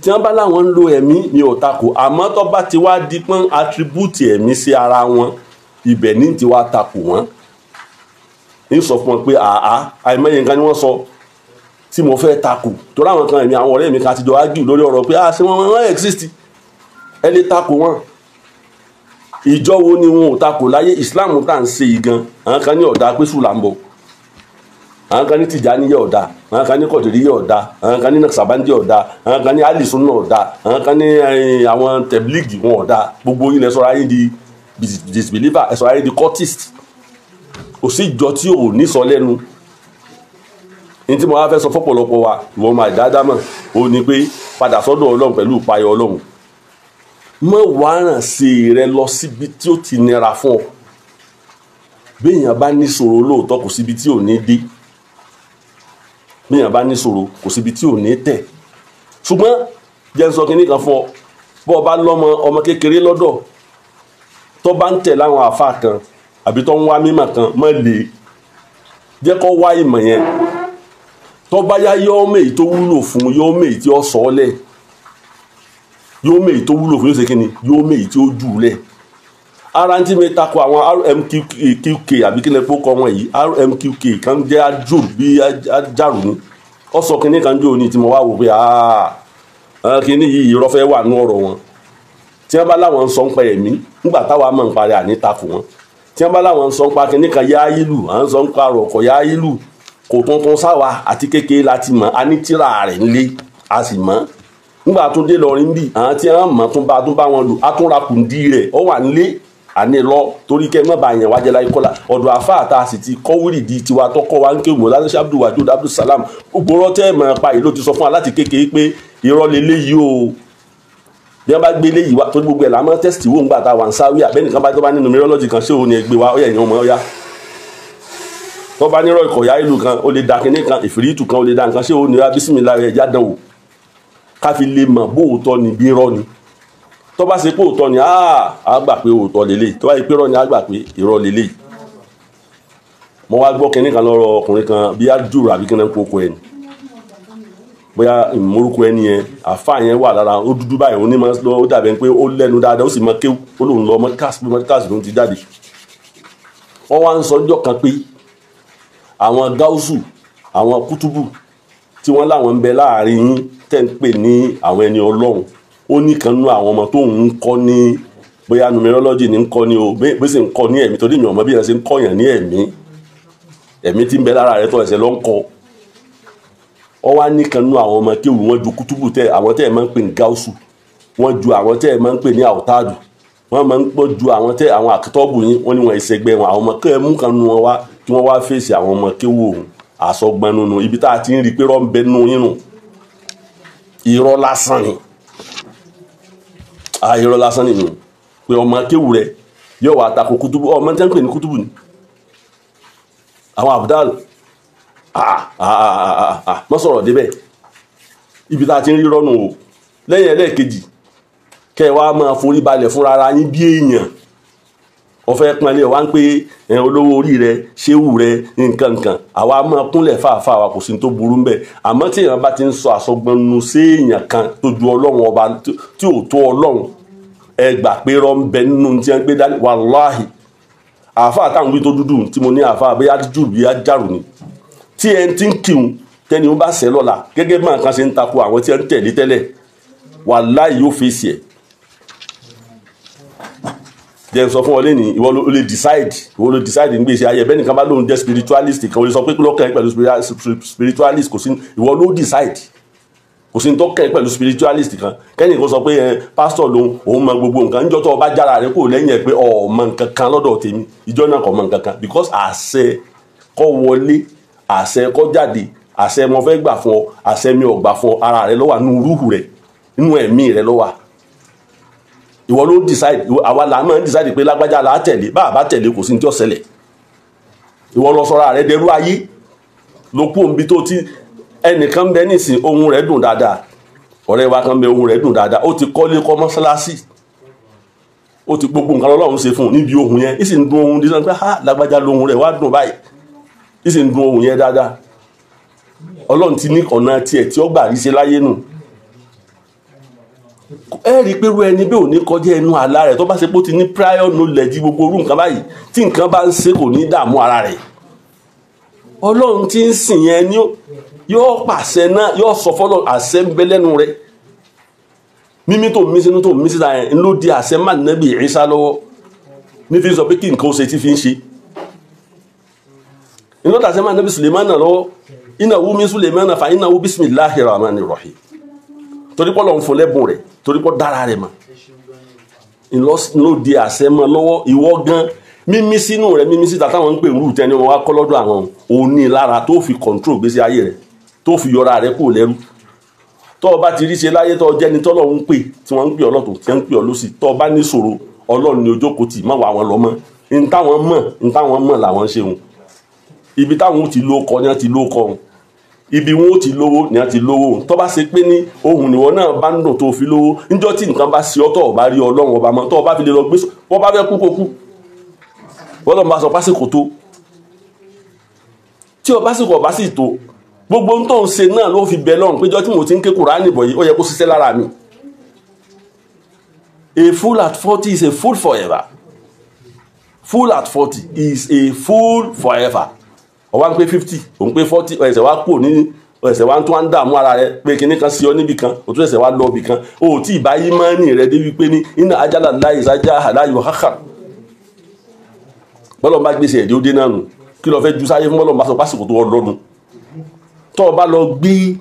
tí wọ́n bá láwọn ń lo ẹ̀mí ní ọ̀tako àmọ́ tó bá ti wá di pọ́n attribute ẹ̀mí sí ara wọn ibẹ̀ ní ti wá takò wọ́n. Ní sọ fún wọn pé àìmọye nǹkan ni wọ́n sọ tí mo fẹ́ takò torí àwọn kan ẹ̀mí àwọn ọ̀rẹ́ mi kan ti jọ argue lórí ọ̀rọ̀ pé ṣé wọ́n exist ẹ lè takò wọn. Ìjọ wo ni wọn ò takò láyé Islam tá à ń ṣe yìí gan àwọn kan ní ọ̀dà pé sùn là ń bọ̀, àwọn kan ní Tìjàníyà ọ̀dà, àwọn kan ní Kọ̀dìríyà ọ̀dà, àwọn kan ní Nàkṣàbándì ọ̀dà, àwọn kan ní Alìsúnnà ọ̀dà, àwọn kan ní àwọn tẹ̀blígì wọn ọ̀dà. Gbogbo ilẹ̀ sọ̀rọ̀ ayé di disbeliever, ẹ̀ sọ̀rọ̀ ayé di cultist. Kò sí ìjọ tí ò ní sọ lẹ́nu. Ní tí mo wá fẹ́ sọ fọ́pọ̀lọpọ̀ wa ìwọ máa dáadáa mọ̀ ó ní pé padà sọ́dọ̀ Ọlọ́run pẹ̀lú ìpayọ̀ Ọlọ́run. Mọ̀ wá ràn sí rẹ lọ síbi tí ó ti nira fún ọ. Béèyàn bá ní ṣòro lóòótọ́ kò síbi tí ò ní dé. Béèyàn bá ní ṣòro kò síbi tí ò ní tẹ̀. Ṣùgbọ́n jẹ́ n sọ kinní kan fún ọ, bó o bá lọ́mọ ọmọ kékeré lọ́dọ̀ tó bá ń tẹ̀ láwọn àfáà kan àbí tó ń wá mímọ̀ kan mọ́ lè jẹ́ kó wá ìmọ̀ yẹn. Tó bá yá yọ́ méjì tó wúlò fún yọ́ méjì tí ó sọ ọ́ lẹ̀, yóò méjì tó wúlò fún yóò ṣe kíni yóò méjì tí ó jù lẹ̀. Ara ń tí mi takò àwọn RMQK àbí kí lè kó kọ́ wọn yìí RMQK kan jẹ́ àjò bí àjàrò ni ó sọ kíní kan jò ní tí mo wá wò pé kíní yìí irọ́ fẹ́ wà nú ọ̀rọ̀ wọn. Tí wọ́n bá láwọn ń sọ ń pa ẹ̀mí nígbà táwa mọ̀ ń parí àní takò wọn. Tí wọ́n bá láwọn ń sọ ń pa kíní kan yá ìlú à ń sọ ń pa ọ̀rọ̀kọ̀ yá ìlú kò tuntun sáwa àti kékeré láti mọ̀ a ní tíra rẹ̀ ńlé a sì mọ̀. Nígbà tó dé lọrin bí àwọn tí wọ́n mọ̀ tún bá wọn lò á tún ra kùndí rẹ̀ ó wà ńlé àní lọ torí kẹ́ mọ́ bá yẹn wájẹ́ láyé kọ́lá ọ̀dọ̀ àfáà tá a sì ti kọ́ wíìrì di tiwa tọ́kọ́ wa ń ké wò lálẹ́ Abdul Wajud Abdul Salam gbogbo rọ́tẹ́ mọ̀ pa yìí ló ti sọ fún wa láti kékeré pé irọ́ leléyìí o bí wọ́n bá gbé léyìí wá torí gbogbo ẹ̀ làmọ́ tẹ́sítì wò ń gbà tá a wà ń sáwí àbẹ́nìkan bá tó bá ní numerology kan ṣé òun ni ẹgbẹ́ wa ó yẹ ìyẹn ọmọ ọ̀yá tó bá nírọ̀ ìkọ̀yà ìlú kan ó lè da kinní kan ìfìrìtù kan ó lè da nǹkan ṣé òun ni bísímìlá rẹ̀ já dán wò ká fi lè mọ̀ bóòótọ́ ni bí irọ́ ni. Tó bá ṣe pé òótọ́ ni a gbà pé òótọ́ lélẹ̀, tó bá yẹ pé irọ́ ni a gbà pé irọ́ lélẹ̀. Mo wá gbọ́ kinní kan lọ́rọ̀ ọkùnrin kan bí àjùrò àbí kí n kókó ẹni bóyá ìmúrúkọ ẹni yẹn àfáà yẹn wà lára ó dúdú báyìí ó ní máa lọ ó dàbẹ̀ pé ó lẹ́nu dáadáa ó sì máa kéwú ó lòun lọ mọ́tíkàsì ló ń ti jáde. Wọ́n wá ń sọ ọjọ́ kan pé àwọn gáúsù àwọn kútúbù tí wọ́n láwọn ń bẹ láàrin yín tẹ́ ń pè ní àwọn ẹni Ọlọ́run ó ní kan nú àwọn ọmọ tó ń kọ́ ní bóyá numerology ní ń kọ́ ní o bí sì ń kọ́ ní ẹ̀mí torí mi ò mọ̀ bí yẹn ṣe ń kọ́yàn ní ẹ̀mí tí ń bẹ lára rẹ̀ tó ẹ̀sẹ̀ ló ń kọ́. Ọ wá ní kan nú àwọn ọmọ kéwù wọ́n ju kútúbù àwọn tẹ́ ẹ̀ máa ń pè ní gáúsù wọ́n ju àwọn tẹ́ ẹ̀ máa ń pè ní àwòtáàdù wọ́n máa ń pọ̀ ju àwọn tẹ́ àwọn àkítọ́bù yín wọ́n ní wọn ìṣègbè wọn àwọn ọmọ kéwù mú kan nú wọn wá tí wọ́n wá fèsì àwọn ọmọ kéwù òun àsọgbọ́n nínú ibi tá a ti ń rí pé rọ́ ń bẹ nínú yín nù irọ́ lásán ni irọ́ lásán nínú pé ọmọ kéwù rẹ yóò wá takò kútùbù ọmọ tí wọ́n ń pè ní kútùbù ni àwọn abdal mọ́ sọ̀rọ̀ débẹ̀ ibi tá a ti ń rí rọ́nù o. Lẹ́yìn ẹlẹ́ẹ̀kejì kẹ́ ẹ wá máa forí balẹ̀ fúnra ara yín bí èèyàn ọ̀fẹ́ pọnlẹ̀ wá ń pé olówó orí rẹ ṣéwù rẹ nǹkan àwa máa kúnlẹ̀ fàáfàá wa kò sí tó burú ń bẹ̀ àmọ́ tí èèyàn bá ti ń sọ àsọgbọnnu sí èèyàn kan tó ju Ọlọ́run ọba tí ò tó Ọlọ́run ẹ gbà pé rọ́ ń bẹ nínú tí wọ́n gbé dání wàláhì. Àáfàá táwọn wí tó dúdú tí mo ní àáfàá bẹ́ẹ̀ ájú bí ájàrò ni tí ẹ ti ń kírun tẹ́ni ó bá sẹ́ lọ́la gẹ́gẹ́ bí nǹkan ṣe ń takò àwọn tí wọ́n ń tẹ̀lé tẹ́lẹ̀ wàláhì yóò fèsì ẹ̀. Jẹ́ sọ fún ọ lẹ́ni ìwọ ló lè decide ń gbèsè ayẹ bẹ́ẹ̀ nìkan bá lóun jẹ́ spiritualist kan ó lè sọ pé lọ́kàn pẹ̀lú spiritualist kò sí ìwọ ló decide kò sí tó kẹ́ pẹ̀lú spiritualist kan kẹ́ni kò sọ pé pastor lòun òun mọ gbogbo nǹkan níjọ́ tó o bá jára rẹ kò lẹ́yìn ẹ̀ pé ọ̀ mọ nǹkan kan lọ́dọ̀ tèmi ìjọ náà kò mọ nǹkan kan because àṣẹ kọ́ wọlé àṣẹ kọ́ jáde àṣẹ mo fẹ́ gbà fún ọ àṣẹ mi ò gbà fún ọ ara rẹ ló wà nínú rúhù rẹ nínú ẹ̀mí rẹ ló wà ìwọ ló decide àwa là máa ń decide pé lágbájá là á tẹ̀lé bá a bá tẹ̀lé kò sí ní tí ó ṣẹlẹ̀ ìwọ lọ sọra rẹ dẹrú ayé ló kú òǹbí tó ti ẹnìkan bẹ nísìn ohun rẹ̀ dùn dáadáa ọ̀rẹ́ wa kan bẹ ohun rẹ̀ dùn dáadáa ó ti kọ́lé kọ́ mọ́sálásí ó ti gbogbo nǹkan Ọlọ́run ṣe fún un níbi ohun yẹn ìsì ń dun ohun dísán pé ha lágbájá lóhun rẹ̀ wá dùn báyìí ìsì ń dun ohun yẹn dáadáa Ọlọ́run ti ní ọ̀nà tiẹ̀ tí ó gbà rí ṣe láyé nù ẹ rí i pé irú ẹni bí ò ní kọjá ẹnu àlá rẹ̀ tó bá ṣe pé ó ti ní prior knowledge gbogbo orú nǹkan báyìí tí nǹkan bá ń ṣe kò ní dààmú ara rẹ̀ Ọlọ́run ti ń sìn yẹn ní yóò pàṣẹ náà yóò sọ fọlọ àṣẹ ń bẹ lẹ́nu rẹ̀ mímí tó mí sínú tó mí síta yẹn ló di àṣẹ má Nábì Ìsá lọ́wọ́ ní fi sọ pé kí nǹkan ó ṣe tí fi ń ṣe iná tàṣẹ má Nábì Sùlẹ̀mánà lọ́wọ́ innahu min Sùlẹ̀mánà fa innahu bismillahir rahmanir rahim torí pọ́ lọ́n fún lẹ́bùn rẹ̀ torí pọ́ dára rẹ̀ mọ́ ló di àṣẹ mọ́ lọ́wọ́ ìwọ gan mímí sínú rẹ̀ mímí síta táwọn ń pè ń rú tẹ́ni wọn wá kọ́ lọ́dọ̀ àwọn òní lára tó fi control gbèsè ayé rẹ̀ tó fi yọra rẹ̀ kúrò lẹ́rú tó o bá ti rí ṣe láyé tó o jẹ́ni tọ́lọ́run ń pè tí wọ́n ń pè ọlọ́tún tí wọ́n ń pè ọ lọ́sì tó o bá ní ṣòro Ọlọ́run ni ojókòó tì má wà wọn lọ mọ́ ní táwọn mọ̀ làwọn ṣe wọn ibi táwọn ti ló kọ ni wọ́n ti ló kọ wọn ibi wọn ó ti lówó ni wọ́n ti lówó tó bá ṣe pé ní ohun nìwọ náà bá ń dùn tó fi lówó níjọ́ tí nǹkan bá ṣe ọ́ tó o bá rí Ọlọ́run ọba mọ́ tó o bá fi lè lọ gbé wọ́n bá fẹ́ kú kó kú wọ́n lọ́ bá sọ pásìkò tó tí o pásìkò ọba sì tó gbogbo ń tó ń ṣe náà ló fi bẹ lọ́rùn péjọ tí mo ti ń ké Kùránì bọ̀ yìí ó yẹ kó ṣiṣẹ́ lára mi. A fool at 40 is a fool forever. Fool at 40 is a fool forever. Ọwá ń pé 50 òun pé 40 ẹ̀sẹ̀ wá kúrò ní ẹ̀sẹ̀ wá ń tún wá ń dààmú ara rẹ pé kinní kan sí ọ níbì kan ó tún ẹ̀sẹ̀ wá lọ ibì kan ó tí ìbá yí máa ń ní rẹ débi pé ní iná ajálà láì sájà àláyò hákà bọ́lọ̀ bá gbèsè ẹ̀dí ó dé náà nù kí lọ fẹ́ ju sáyé fún bọ́lọ̀ bá sọ pásìkò tó ọlọ́nu tó o bá lọ gbé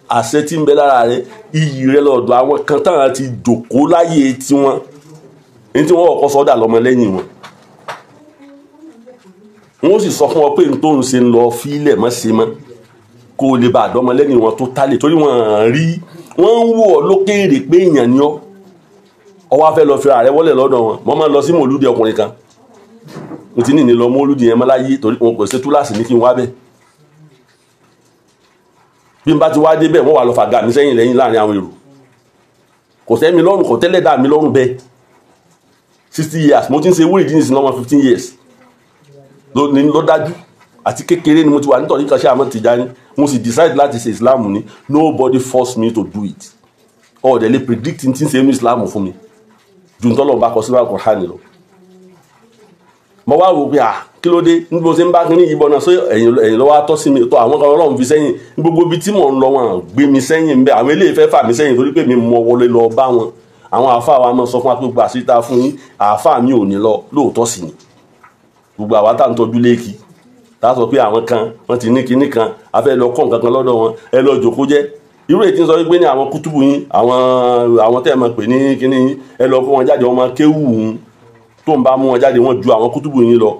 àṣẹ tí ń bẹ lára rẹ iyì rẹ lọ́dọ̀ àwọn kan táwọn ti jòkó láyé tiwọn ní tí wọ́n kọ́ sọ́dà lọ́mọ lẹ́yìn wọn wọ́n sì sọ fún ọ pé n tó ń ṣe ń lọ fílẹ̀ mọ́ ṣe mọ́ kó o lè bá àdọ́mọ lẹ́yìn wọn tó tálẹ̀ torí wọ́n ń wò ọ lókèèrè pé èèyàn ni ọ wá fẹ́ lọ fi ààrẹ wọlé lọ́dọ̀ wọn mọ́ máa lọ sí mòlúdì ọkùnrin kan mo ti ní ìní lọ mòlúdì yẹn mọ́ láyé torí wọn kò ṣe túláàsì ní kí n wá bẹ́ẹ̀ bí n bá ti wá dé bẹ́ẹ̀ wọ́n wà lọ fàgà mi sẹ́yìn lẹ́yìn láàrin àwọn èrò kò tẹ́ mi lọ́rùn kò tẹ́lẹ̀ dà mí lọ́rùn bẹ́ẹ̀ 60 years mo ti ń ṣe wúrì dín ìsìn lọ́mọ 15 years ló dájú àti kékeré ni mo ti wà nítorí kan ṣe àmọ́ Tìjàní mo sì decide láti ṣe Islam ni nobody force me to do it ọ̀dẹ̀ lè predict tí ń ṣe inú Islam fún mi ju ń tọ́lọ̀ bá kọ sínú Al-Qur'an lọ mo wá wò pé kí ló dé níbi mo ṣe ń bá kí ní ìbọn náà sọ ẹ̀yìn lọ́wọ́ atọ́ sí mi tó àwọn kan Ọlọ́run fi sẹ́yìn gbogbo ibi tí mò ń lọ wọn gbé mi sẹ́yìn bẹ́ẹ̀ àwọn eléyìí fẹ́ fà mí sẹ́yìn torí pé mi mọ wọlé lọ bá wọn àwọn àáfàá wa máa sọ fún wa pé gbà síta fún yín àáfàá mi ò ní lọ lóòótọ́ sí ni gbogbo àwa tá à ń tọ́jú léèkì tá a sọ pé àwọn kan wọ́n ti ní kinní kan a fẹ́ lọ kọ́ nǹkan kan lọ́dọ̀ wọn ẹ lọ jòkó jẹ́ irú èyí tí ń sọ wípé ní àwọn kútùbù yín àwọn tẹ́ ẹ máa pè ní kinní yín ẹ lọ kó wọn jáde wọn máa kéwù tó ń bá mú wọn jáde wọn ju àwọn kútùbù yín lọ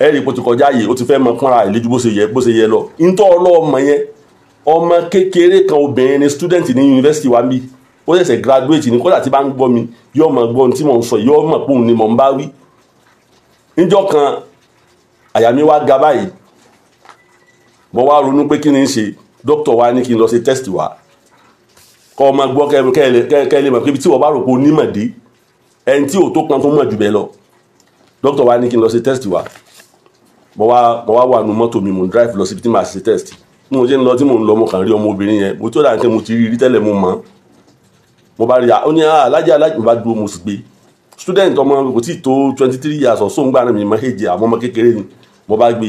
ẹ rí ipò tí kọjá yìí ó ti fẹ́ mọ kúnra ìlẹ́jú bó ṣe yẹ lọ ntọ́ ọlọ́ọ̀mọ yẹn ọmọ kékeré kan obìnrin ni student ní yunifásitì wa ń bí ó ṣẹ̀ṣẹ̀ graduate ní kódà tí bá ń gbọ́ mi yóò mọ̀ gbọ́ ohun tí mò ń sọ yóò mọ̀ pé òun ni mò ń bá wí níjọ́ kan àyà mi wá ga báyìí mo wá ronú pé kí ni ń ṣe dókítà wa ní kí n lọ ṣe test wa kọ́ ọmọ gbọ́ kẹ́lẹ́ mọ̀ pé tí wọ́n bá rò pé onímọ̀ dé ẹni tí ò tó kan tó mọ̀ jù bẹ́ẹ̀ lọ dókítà wa ní kí n lọ ṣe test wa mo wá wà nù mọ́tò mi mo ń drive lọ síbi tí màá ṣe test mo ṣe ń lọ tí mo ń lọ mo kàn rí ọmọbìnrin yẹn mo tó dà ní pé mo ti rí tẹ́lẹ̀ mo mo bá rí ó ní alájà mo bá dúró mo sì gbé student ọmọ kò tí tó 23 years or so ń gbà náà mi mọ èjì àwọn ọmọ kékeré ni mo bá gbé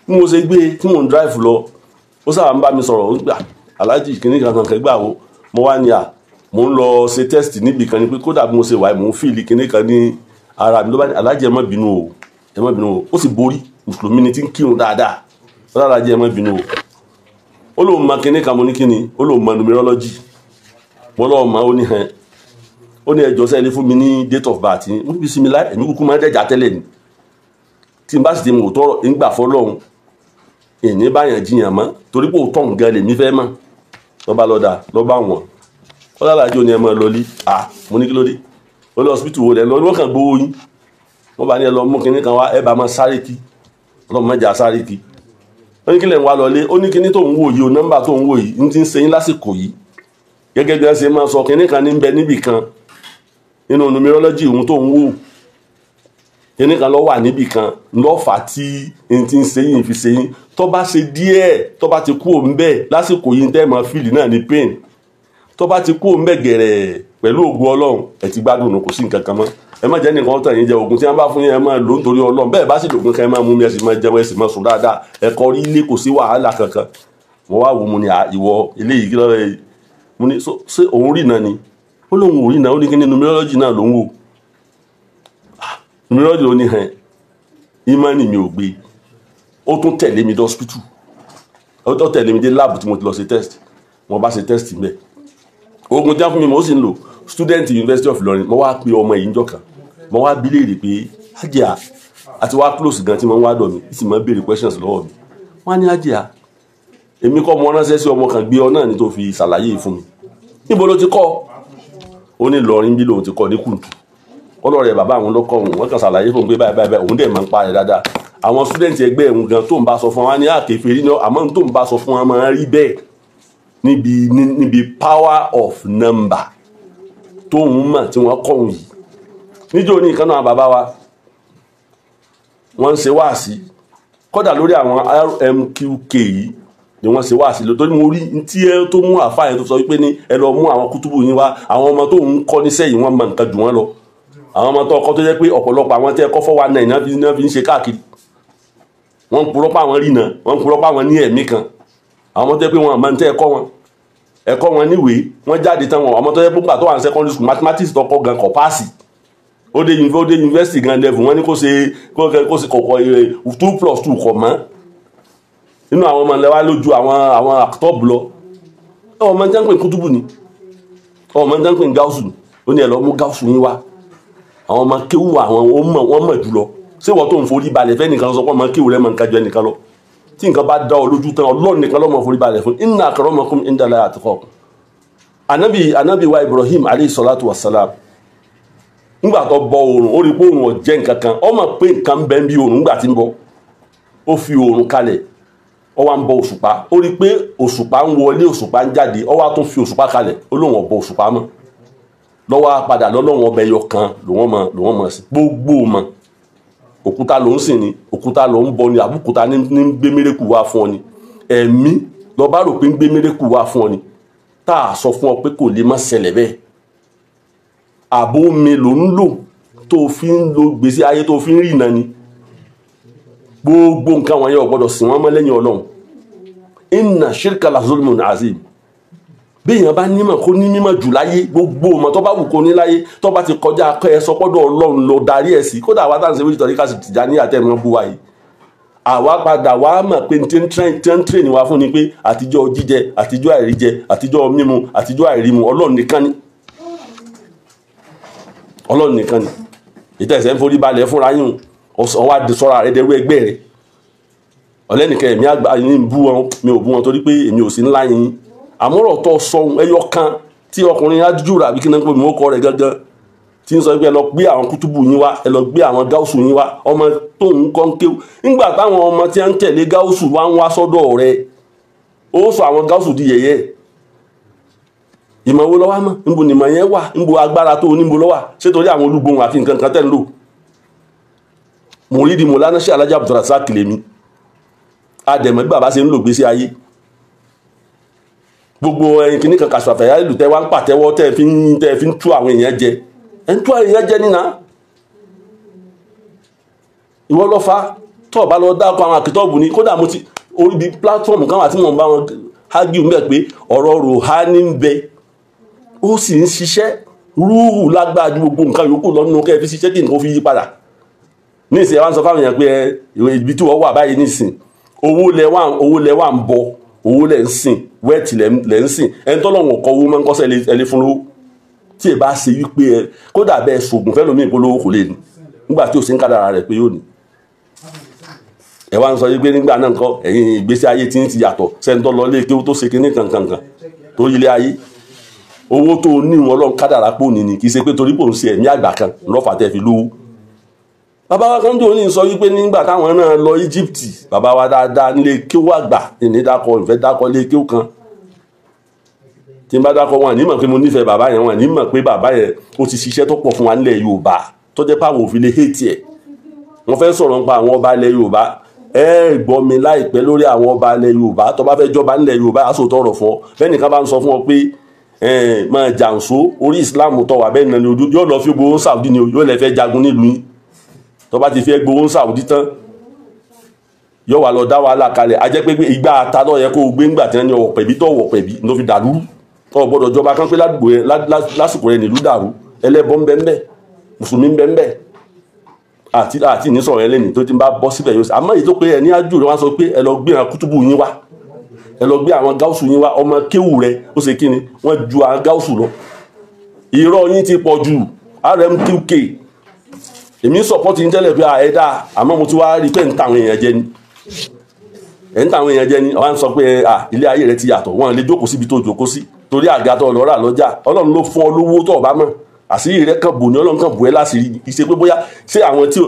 bí mo ṣe gbé tí mò ń drive lọ ó sábà ń bá mi sọ̀rọ̀ ó gbà alájì kìíní kankan kẹgbà wo mo wá ní mo ń lọ ṣe test níbi kan ni pé kódà bí mo ṣe wà mo ń fìlì kìíní kan ní ara mi ló bá ní alájì ẹ má bínú o ó sì borí mùsùlùmí ni tí ń kírun dáadáa ó lára jẹ́ ẹ má bínú o ó lóun mọ kìíní kan mo ní kíni ó lóun mọ numerology mo lọ́ọ́ mọ ó ní hàn ó ní ẹjọ́ sẹ́ni fún mi ní date of birth ní bí sinmi láì èmi kúkú máa ń dẹ̀jà tẹ́lẹ̀ ni tí n bá sì ti mọ̀ tọrọ ń gbà fọlọ́hún ìní báyàn jiyàn mọ́ torí pé òótọ́ nǹkan lèmi fẹ́ mọ̀ lọ́ba lọ́dà lọ́ba wọn ó lálàájọ́ ni ẹ mọ̀ lọ́lí mo ní kí ló dé ó lọ hospital wo lẹ́ lọ ní wọ́n kàn gbowó yín wọ́n bá ní ẹ lọ mú kinní kan wá ẹ bá máa sáré kí ọlọ́mọ mẹ́jà sáré kí ó ní kí lẹ̀ ń wá lọlé ó ní kinní tó ń wò yìí o nọ́mbà tó ń wò yìí ń ti ń ṣe yín lásìkò yìí gẹ́gẹ́ bí wọ́n ṣe máa sọ kinní kan ní bẹ níbì kan nínú numerology ohun tó ń wò kinní kan ló wà níbì kan lọ́fà tí n ti ń ṣe yín fi ṣe yín tó bá ṣe díẹ̀ tó bá ti kú òun bẹ́ẹ̀ lásìkò yìí tẹ́ máa fìlì náà ní pain tó bá ti kú òun bẹ́ẹ̀ gẹ̀rẹ̀ pẹ̀lú ògùn ọlọ́run ẹ ti gbádùn nù kò sí nǹkan kan mọ́ ẹ má jẹ́ nìkan tàn yín jẹ ògùn tí wọ́n bá fún yín ẹ máa lò nítorí ọlọ́run bẹ́ẹ̀ bá sì lògùn kan ẹ máa mú mi ẹ sì máa jẹun ẹ sì máa sùn dáadáa ẹ̀kọ́ rí ilé kò sí wàhálà kankan mo wá wò mo ní ìwọ eléyìí kí lọ́rẹ́ mo ní ṣé òun rí náà ni ó lóun ò rí náà ó ní kí ní numerology náà ló ń wò numerology ló ní hàn ìmánì mi ò gbé ó tún tẹ̀lé mi dé hospital ó tẹ̀lé mi dé lab tí mo ti lọ ṣe test mo bá ṣe test mbẹ oògùn tí wọ́n fún mi mo sì ń lò student University of Ilorin mo wá pe ọmọ yìí njọ́ kan mo wá bi léèrè pé Hajiya àti wá close gan tí mo ń wá dọ̀ mi sì máa ń béèrè questions lọ́wọ́ mi wọ́n á ní Hajiya èmi kọ́ mo ránṣẹ́ sí ọmọ kan gbé ọ náà ní tó fi ṣàlàyé fún mi níbo ló ti kọ́ ó ní Ìlọrin bí lòun ti kọ́ ní Kùntù ọlọ́rẹ̀ bàbá àwọn lọ́kọ̀ òun wọ́n kàn ṣàlàyé fún un pé báyìí òun dẹ̀ máa ń pa rẹ̀ dáadáa àwọn student ẹgbẹ́ òun gan tó ń bá sọ fún wa ní àkèfèrí ní àmọ́ tó ń bá sọ fún wa máa ń rí bẹ́ẹ̀ níbi power of number tó ń mọ̀ tí wọ́n kọ́ òun yìí níjó ní ìkànnà bàbá wa wọ́n ń ṣe wáàsí kódà lórí àwọn RMQK yìí ni wọ́n ṣe wáàsí lọ torí mo rí tí ẹ tó mú àfáà yẹn tó sọ wípé ní ẹ lọ mú àwọn kútùbù yín wá àwọn ọmọ tó ń kọ́ níṣẹ́ yìí wọ́n mọ nǹkan jù wọ́n lọ àwọn ọmọ tó ọkọ tó jẹ́ pé ọ̀pọ̀lọpọ̀ àwọn tẹ́ ẹ̀kọ́ fọ́wọ́ náà iná fi ń ṣe káàkiri wọ́n ń purọ́ pa àwọn rí náà wọ́n ń purọ́ pa àwọn ní ẹ̀mí kan àwọn ọmọ tó jẹ́ pé wọ́n àmọ́ ń tẹ́ ẹ̀kọ́ wọn níwèé wọ́n jáde tán wọn ọmọ tó jẹ́ pé nígbà tó wà ní secondary school mathematics tó kọ́ gan kọ̀ páàsì ó dé university gan level wọ́n ní kó ṣe kọ̀kọ̀ 2+2 kọ̀ mọ́ nínú àwọn ọmọ lẹ́wà lójú àwọn àtọ́bù lọ ọmọ tí wọ́n ń pè kútùbù ni ọmọ tí wọ́n ń pè gáúsù ó ní ẹ lọ mú gáúsù yín wá àwọn ọmọ kéwù àwọn wọ́n mọ̀ jùlọ ṣé wọ́n tó ń forí balẹ̀ fẹ́ nìkan sọ pé ọmọ kéwù rẹ̀ mọ̀ nǹkan jọ ẹnìkan lọ tí nǹkan bá dá ọ lójú tán Ọlọ́run nìkan ló mọ̀ forí balẹ̀ fún inna akramakum indallahi atqakum anabi wa Ibrahim alayhi salatu wassalam nígbà tó bọ oòrùn ó rí pé oòrùn ọ̀jẹ́ nǹkan kan ó mọ̀ pé nǹkan bẹ́ẹ̀ bí oòrùn nígbà tí ń bọ̀ ó fi oòrùn kalẹ̀ ó wá ń bọ òṣùpá ó rí pé òṣùpá ń wọlé òṣùpá ń jáde ó wá tún fi òṣùpá kalẹ̀ ó lóun ọ̀bọ òṣùpá mọ́ lọ́wọ́ padà lọ́lọ́wọ́n ọbẹ̀ yọ kan lòun mọ̀ sí gbogbo mọ̀ òkúta ló ń sìn ni òkúta ló ń bọ ni àbúkúta ní ń gbé mérékù wá fún ọ ni ẹ̀mí lọ bá rò pé ń gbé mérékù wá fún ọ ni tá a sọ fún ọ pé kò lè má ṣẹlẹ̀ bẹ́ẹ̀ àbó mi ló ń lò tó fi ń lo gbèsè ayé tó fi ń rí iná ni gbogbo nǹkan wọn yẹn ò gbọdọ̀ sìn wọ́n mọ́ lẹ́yìn Ọlọ́run inna shirka la zulmun azim bí èèyàn bá nímọ̀ kó ní mímọ̀ jù láyé gbogbo ọmọ tó bá wù kó ní láyé tó bá ti kọjá akọ́ ẹ sọpọ́dọ̀ Ọlọ́run lọ darí ẹ̀ sí kódà àwa táǹsẹ̀ wíjì tọ́rí ká sì tìjà ní àtẹ̀mọ́ bú wa yìí àwa padà wá mọ̀ pé tí ń tírèèni wa fún ni pé àtijọ́ jíjẹ àtijọ́ àìríjẹ àtijọ́ mímu àtijọ́ àìrímu Ọlọ́run nìkan ni Ọlọ́run nìkan ni ìtẹ̀sẹ̀ ń forí balẹ̀ fúnra yín ọwọ́ àdìsọ́ra rẹ̀ dẹrú ẹgbẹ́ rẹ̀ ọlẹ́nìkan ẹ̀mí àgbà yín bú wọn mi ò bú wọn torí pé èmi ò sí ńlá yín àmúrọ̀ tó sọ ẹyọ kan tí ọkùnrin adújúra àbí kí náà pé mọ́ kọ́ rẹ̀ gángan tí ń sọ pé ẹ lọ gbé àwọn kútùbù yín wá ẹ lọ gbé àwọn gáúsù yín wá ọmọ tó ń kọ́ ń kéwù nígbà táwọn ọmọ tí ń tẹ̀lé gáúsù wá ń wá sọ́dọ̀ rẹ̀ ó sọ àwọn gáúsù di yẹ̀yẹ́ ìmọ̀ wo lọ́wọ́ mọ̀ níbo nìmọ̀ yẹn wà níbo agbára tó níbo lọ́wà ṣé torí àwọn olúgbòhùn àti nǹkan kan tẹ́ ń lò mòrídìí Mọ̀lánà Sheikh Alhaji Abdulrasaq Lemi adẹ̀mọ́ bí bàbá ṣe ń lò gbésí ayé gbogbo ẹyin kìíní kan kàṣọ àfẹ̀yà ìlú tẹ́ wá ń pàtẹ́wọ́ tẹ́ fi ń tú àwọn èèyàn jẹ ẹ̀ ń tú àwọn èèyàn jẹ nínà ìwọ lọ fa tó bá lọ dákọ àwọn àkìtọ́ọ̀bù ni kódà mo ti orí bíi platform kan wà tí mo bá wọn hágìú mẹ́ pé ọ̀rọ̀ ròhání ń bẹ ó sì ń ṣiṣẹ́ rúhù lágbára ju gbogbo nǹkan yòókù lọ́nà kẹ́ fi ṣiṣẹ́ kí nǹkan fi yí padà ní ìsìn àwọn sọ fáwọn èèyàn pé ibi tí wọ́n wà báyìí nísìn owó lẹ wà ń bọ owó lẹ ń sìn wẹ́ẹ̀tì lẹ ń sìn ẹni tọ́lọ́wọ̀n kọ owó máa ń kọ́sẹ́ ẹlẹ́ fún lówó tí ẹ bá ṣe wípé ẹ kódà bẹ́ẹ̀ ṣògùn fẹ́ lómi ìpolówó kò lè ní nígbà tí ò sí ń kádàrà rẹ̀ pé yóò ní ẹ wá ń sọ wípé nígbà náà nǹkan ẹ̀yin ìgbésí ayé tí ń ti yàtọ̀ sẹ́ńtọ́ lọ lé kéwú tó ṣe kinní kankankan tó yílé ayé owó tó ní wọn lọ́n kádàrà pò ní ni kì í ṣe pé torí pò ń ṣe ẹ̀mí àgbà kan lọ́fà tẹ́ fi lówó bàbá wa kan jò ní sọ wípé nígbà táwọn náà lọ Egypt bàbá wa dáadáa nílé kéwú àgbà ìní dákọ ìfẹ́ dákọ lé kéwú kan tí n bá dákọ wọn ànímọ̀ pé mo nífẹ̀ẹ́ bàbá yẹn wọn ànímọ̀ pé bàbá yẹn ó ti ṣiṣẹ́ tó pọ̀ fún wa nílẹ̀ Yorùbá tó jẹ́ pàwọn òfin lè hate ẹ̀ wọ́n fẹ́ sọ̀rọ̀ nípa àwọn ọba ilẹ̀ Yorùbá ẹ gbọ́ mi láìpẹ́ lórí àwọn ọba ilẹ̀ Yorùbá tó bá fẹ́ jọba nílẹ̀ Yorùbá aṣòótọ́ ọ̀rọ̀ fún ọ bẹ́ẹ̀ nìkan bá ń sọ fún ọ pé máa jàǹsó orí Islam tó wà bẹ́ẹ̀ nani ojú yóò lọ fi gbowó Saudi ni yóò lè fẹ́ jagun nílùú yín tó bá ti fẹ́ gbowó Saudi tán yóò wà lọ dá wàhálà kalẹ̀ a jẹ́ pé ìgbà àtàlọ́ yẹ kó o gbé ńgbà tí wọ́n ní ọ̀wọ̀ pẹ̀bí tó ọ̀wọ̀ pẹ̀bí ló fi dàrú tó gbọ́dọ̀ jọba kan pé ládùúgbò yẹn lásìkò yẹn nílùú dàrú ẹlẹ́bọ ń bẹ ń bẹ mùsùlùmí ń bẹ ń bẹ àti ní sọ̀rọ̀ ẹlẹ́ni tó ti bá bọ́ síbẹ̀ yóò àmọ́ èyí tó pé ẹ ní ájú rẹ̀ wọ́n sọ pé ẹ lọ gbé àwọn kútùbù yín wá ẹ lọ gbé àwọn gáúsù yín wá ọmọ kéwù rẹ̀ ó ṣe kíni wọ́n ju àwọn gáúsù lọ irọ́ yín ti pọ̀ ju RMQK èmi sọ̀pọ̀tì ń tẹ́lẹ̀ pé ẹ̀dá àmọ́ mo ti wá rí pé ń tàwọn èèyàn jẹ ni ẹ̀ ń tàwọn èèyàn jẹ ni wọ́n sọ pé ilé ayé rẹ̀ ti yàtọ̀ wọ́n lè jókòó síbi tó jókòó sí torí àga tó lọ rà lọ́jà Ọlọ́run ló fún ọ lówó tó ọba mọ̀ àṣírí rẹ̀ kan bò ní Ọlọ́run kan bò ẹ́ láṣìírí ìṣe pé bóyá ṣé àwọn tí